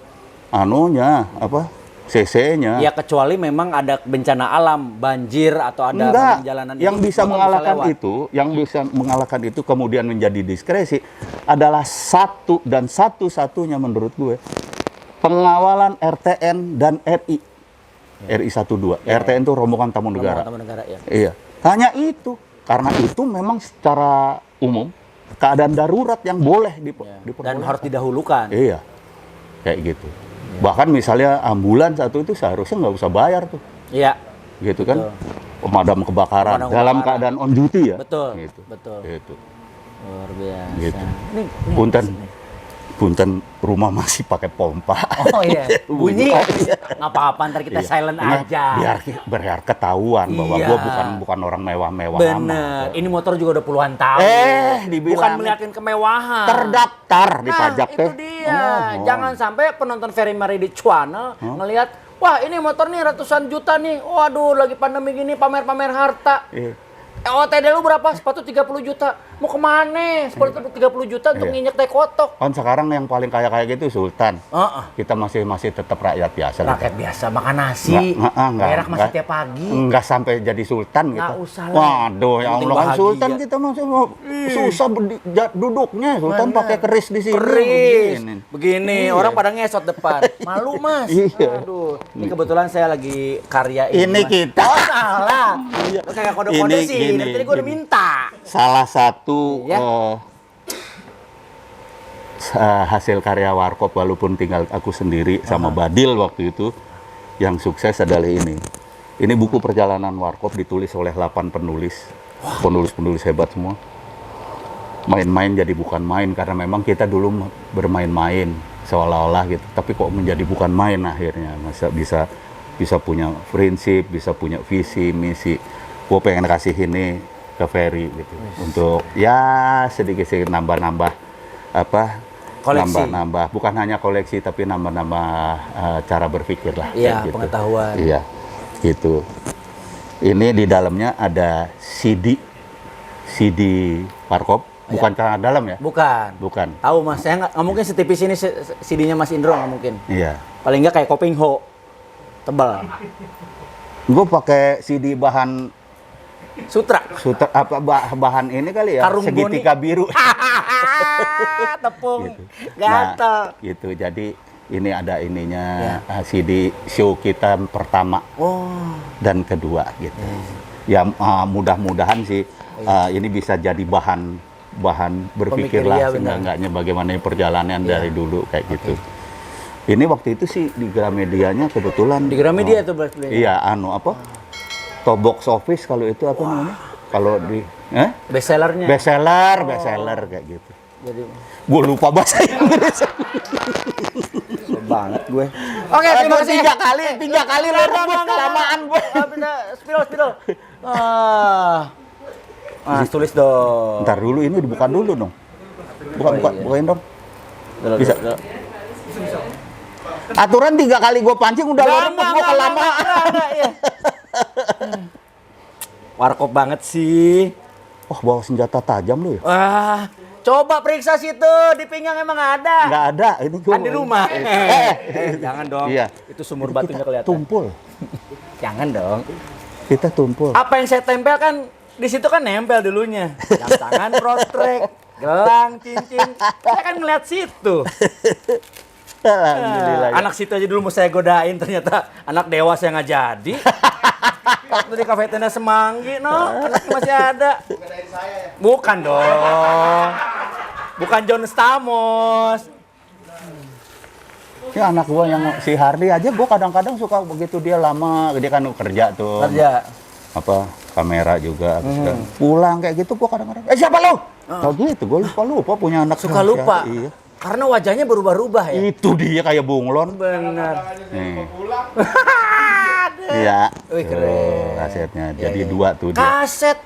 anunya, apa, CC-nya. Ya kecuali memang ada bencana alam, banjir atau ada Enggak. perjalanan. Yang bisa motor mengalahkan lewat. itu, yang bisa mengalahkan itu kemudian menjadi diskresi adalah satu dan satu-satunya menurut gue pengawalan RTN dan RI. RI 12. RTN itu rombongan tamu negara. Tamu negara ya. Iya. Hanya itu. Karena itu memang secara umum keadaan darurat yang boleh Dan diperbolehkan. harus didahulukan. Iya, kayak gitu. Bahkan misalnya ambulans satu itu seharusnya nggak usah bayar tuh, Iya. gitu kan? Pemadam kebakaran Pemadam dalam kebakaran. keadaan on duty ya. Betul. Gitu. Betul. Gitu. Luar biasa. Gitu. Ini Punten rumah masih pakai pompa. Oh iya. Bunyi. Oh, iya. Nggak apa-apa, ntar kita Iya. silent Nah, aja. biar ketahuan bahwa Iya. gua bukan orang mewah-mewah Bener. amat. Ini motor juga udah puluhan tahun. Dibilang Bukan melihatin kemewahan. terdaftar di Nah, pajak itu teh. dia. Oh. Jangan sampai penonton Ferry Mari di Channel ngelihat, wah ini motor nih ratusan juta nih. Waduh, lagi pandemi gini pamer-pamer harta. Iya. OTD lu berapa? Sepatu 30 juta. Mau kemana? Sepatu 30 juta untuk Iya. nginjek teh kotok. Kan sekarang yang paling kaya gitu Sultan. Heeh. Kita masih tetap rakyat biasa. gitu. Rakyat biasa makan nasi. Merah masih tiap pagi. Enggak sampai jadi sultan gitu. Nggak usah lah. Waduh, ya Penting Allah kan bahagia. sultan kita masih mau susah duduknya. Sultan Bener. pakai keris di sini. Keris. Begini. Begini, Iya. orang pada ngesot depan. Malu, Mas. Iya. Aduh. Ini kebetulan saya lagi karya Ini Mas. kita. Oh, salah. Iya. Lu kayak kode-kode Ini sih. gini, Dari tadi gue udah gini. minta. Salah satu Iya. hasil karya Warkop walaupun tinggal aku sendiri sama Badil waktu itu yang sukses adalah ini. Ini buku perjalanan Warkop ditulis oleh 8 penulis. Penulis-penulis hebat semua. Main-main jadi bukan main, karena memang kita dulu bermain-main seolah-olah gitu. Tapi kok menjadi bukan main akhirnya. Masa bisa punya prinsip, bisa punya visi, misi. Gue pengen kasih ini ke Ferry gitu. Untuk ya sedikit-sedikit nambah-nambah apa? Koleksi. Nambah-nambah. Bukan hanya koleksi, tapi nambah-nambah cara berpikir lah. Iya, kayak gitu. pengetahuan. Iya, gitu. Ini di dalamnya ada CD Warkop. Bukan celana dalam ya? Bukan. Tahu Mas, saya nggak mungkin setipis ini CD-nya Mas Indro, nggak mungkin. Iya. Paling nggak kayak Kopingho, tebal. Gue pakai CD bahan Sutra. apa bahan ini kali ya? Karung segitiga biru. Tepung, Gitu. gatel. Nah, gitu. Jadi ini ada ininya CD show kita pertama Oh, dan kedua gitu. Ya mudah-mudahan sih ini bisa jadi bahan berpikir Pemikir, iya, lah benar. seenggaknya bagaimana perjalanan dari dulu kayak gitu. Ini waktu itu sih di Gramedianya kebetulan. di Gramedia tuh berarti. Iya, apa? Top box office kalau itu apa namanya? Kalau di Bestsellernya. bestseller kayak gitu. Jadi Gue lupa bahasa Inggris. banget gue. Oke, terima kasih. tiga kali lah kelamaan gue. Spidol. Mas, tulis dong. Ntar dulu ini dibuka dulu dong. Bukain dong. Dulu, Bisa. dulu. Aturan 3 kali gue pancing udah lo rempet gue kelamaan. Iya. Warkop banget sih. Wah, bawa senjata tajam lu ya? Wah, coba periksa situ, di pinggang emang ada. Nggak ada, ini gua Kan di rumah. Jangan dong. Iya. Itu sumur Itu batunya kita kelihatan. tumpul. Jangan dong. Kita tumpul. Apa yang saya tempel kan di situ kan nempel dulunya. Jam tangan, prostrek, gelang, cincin. Saya kan ngeliat situ. Alhamdulillah. Ya. Anak situ aja dulu mau saya godain, ternyata anak dewasa yang nggak jadi. Waktu di kafe tenda Semanggi, anaknya masih ada. Bukan dong. Bukan John Stamos. Ya anak gua yang si Hardy aja gua kadang-kadang suka begitu dia lama, dia kan kerja tuh. Kerja. Apa kamera juga kan. Pulang kayak gitu gua kadang-kadang. Siapa lu? Kayak gitu, gua lupa punya anak Suka rahasia. lupa. Iya. Karena wajahnya berubah-ubah ya. Itu dia kayak bunglon. Benar. Nih. Iya. Wih, keren. Tuh, kasetnya. Jadi 2 tuh dia. Kaset.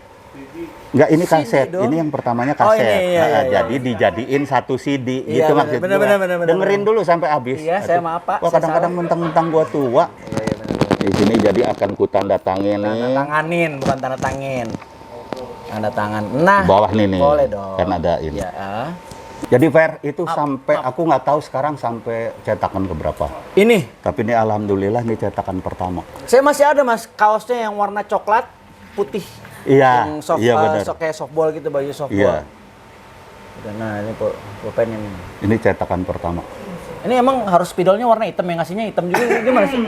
Enggak, ini CD kaset. dong. Ini yang pertamanya Oh, kaset. ini, iya, iya, Jadi dijadiin satu CD. Iya, gitu bener, maksud bener, gua. bener, Dengerin dulu sampai habis. Iya, saya maaf, Pak. Wah, Saya kadang-kadang salah. mentang-mentang gua tua. Iya, benar. Di sini jadi akan ku tanda tangin Tanda nih. tanganin, bukan tanda tangin. Tanda tangan. Nah, Di bawah nih nih. boleh dong. Kan ada ini. Ya. Jadi Fer, itu sampai aku nggak tahu sekarang sampai cetakan keberapa. Ini, Tapi ini alhamdulillah ini cetakan pertama. saya masih ada Mas kaosnya yang warna coklat putih. Iya, Yang soft, iya benar. kayak softball gitu, baju softball. Iya, Nah, ini pulpen ini. ini cetakan pertama. Ini emang harus spidolnya warna hitam, yang ngasihnya hitam juga gimana sih?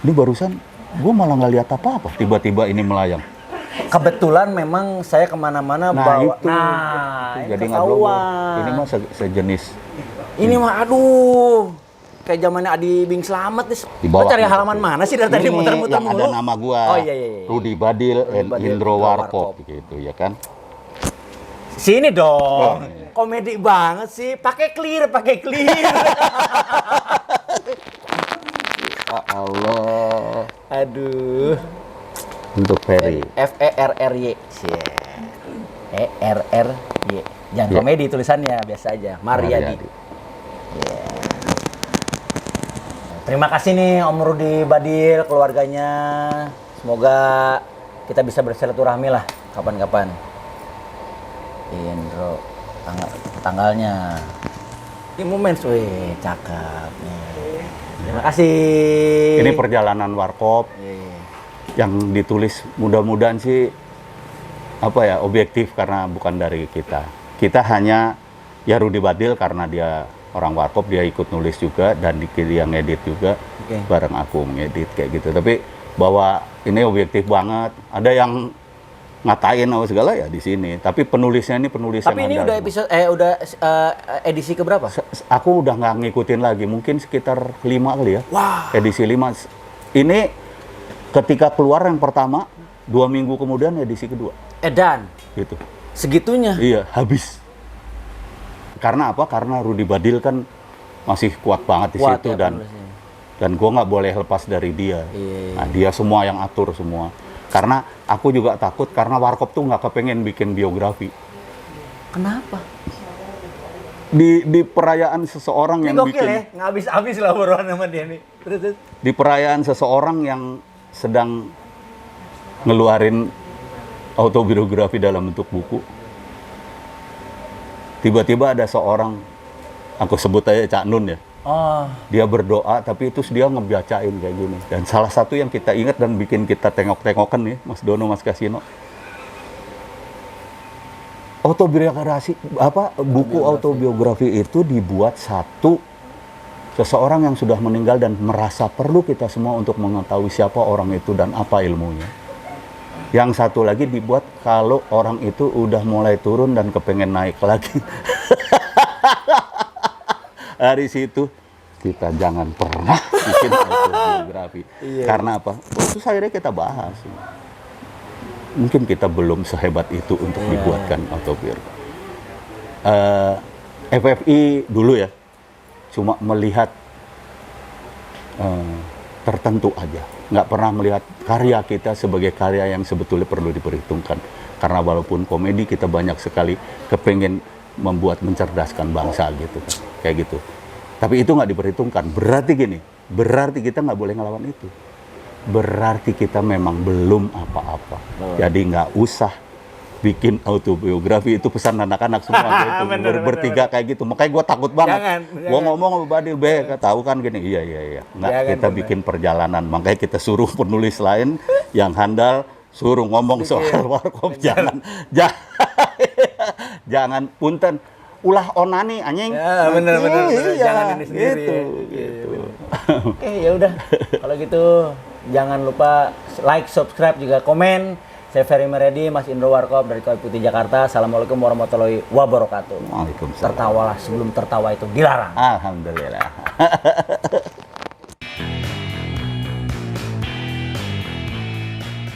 Ini barusan gue malah nggak lihat apa-apa. Tiba-tiba ini melayang. Kebetulan memang saya kemana-mana Nah bawa. itu. Nah, ini Jadi nggak blowol. ketahuan. Ini mah sejenis. Ini mah aduh. Kayak zamannya Adi Bing Slamet nih. Di bawah. Lo cari halaman mana sih dari tadi Ini muter-muter yang mulu? ada nama gua. Oh iya. Rudi Badil and Badil, Indro Warkop. Warkop gitu ya kan. Sini dong. Oh, iya. Komedi banget sih. Pakai clear. Ya Allah. Aduh. Untuk Ferry. FERRY. ERRY. Jangan Ya. komedi tulisannya, biasa aja. Mariadi. Ya. Terima kasih nih Om Rudi Badil, keluarganya. Semoga kita bisa bersilaturahmi lah kapan-kapan. Indro, tanggalnya. Ini momen, wih, cakep nih. Terima kasih. Ini perjalanan Warkop Iya. yang ditulis mudah-mudahan sih apa ya objektif karena bukan dari kita. Kita hanya ya Rudi Badil karena dia orang Warkop, dia ikut nulis juga dan dia ngedit juga. Oke. Bareng aku ngedit kayak gitu. Tapi bahwa ini objektif banget. Ada yang ngatain apa segala ya di sini. Tapi penulisnya ini penulis Tapi yang ini handal udah semua. udah edisi keberapa? Aku udah nggak ngikutin lagi, mungkin sekitar 5 kali ya. Wah. Edisi 5. Ini ketika keluar yang pertama, 2 minggu kemudian edisi kedua. Edan. Gitu. Segitunya. Iya, habis. Karena apa? Karena Rudy Badil kan masih kuat banget di Kuat situ ya penulisnya. dan gue nggak boleh lepas dari dia. Iya. Nah, dia semua yang atur semua. Karena aku juga takut karena Warkop tuh nggak kepengen bikin biografi. Kenapa? Di perayaan seseorang yang Gokil bikin ya, nggak habis-habis lah obrolan sama dia nih. Terus. di perayaan seseorang yang sedang ngeluarin autobiografi dalam bentuk buku, tiba-tiba ada seorang, aku sebut aja Cak Nun ya, Oh, dia berdoa tapi itu dia ngebacain kayak gini. Dan salah satu yang kita ingat dan bikin kita tengok-tengokan nih Mas Dono, Mas Kasino, buku autobiografi itu dibuat satu seseorang yang sudah meninggal dan merasa perlu kita semua untuk mengetahui siapa orang itu dan apa ilmunya. Yang satu lagi dibuat kalau orang itu udah mulai turun dan kepengen naik lagi. Dari situ kita jangan pernah bikin autobiografi. Karena apa? Terus akhirnya kita bahas. Mungkin kita belum sehebat itu untuk dibuatkan autobiografi. FFI dulu ya, cuma melihat tertentu aja. Nggak pernah melihat karya kita sebagai karya yang sebetulnya perlu diperhitungkan. Karena walaupun komedi, kita banyak sekali kepengen membuat mencerdaskan bangsa gitu kan. Kayak gitu. Tapi itu nggak diperhitungkan. Berarti gini, berarti kita nggak boleh ngelawan itu. Berarti kita memang belum apa-apa. Jadi nggak usah bikin autobiografi, itu pesan anak-anak semua gitu. Bertiga kayak gitu. Makanya gue takut banget. Gue ngomong sama Badil, tahu kan gini, iya. Nggak, kita bikin perjalanan. Makanya kita suruh penulis lain yang handal, suruh ngomong soal Warkop. Jangan punten. Ulah onani anjing. Ya, bener. Iya, Jangan ini sendiri. gitu. Oke, ya udah. Kalau gitu jangan lupa like, subscribe, juga komen. Saya Ferry Meredi, Mas Indro Warkop dari Kayu Putih Jakarta. Assalamualaikum warahmatullahi wabarakatuh. Waalaikumsalam. Tertawalah sebelum tertawa itu dilarang. Alhamdulillah.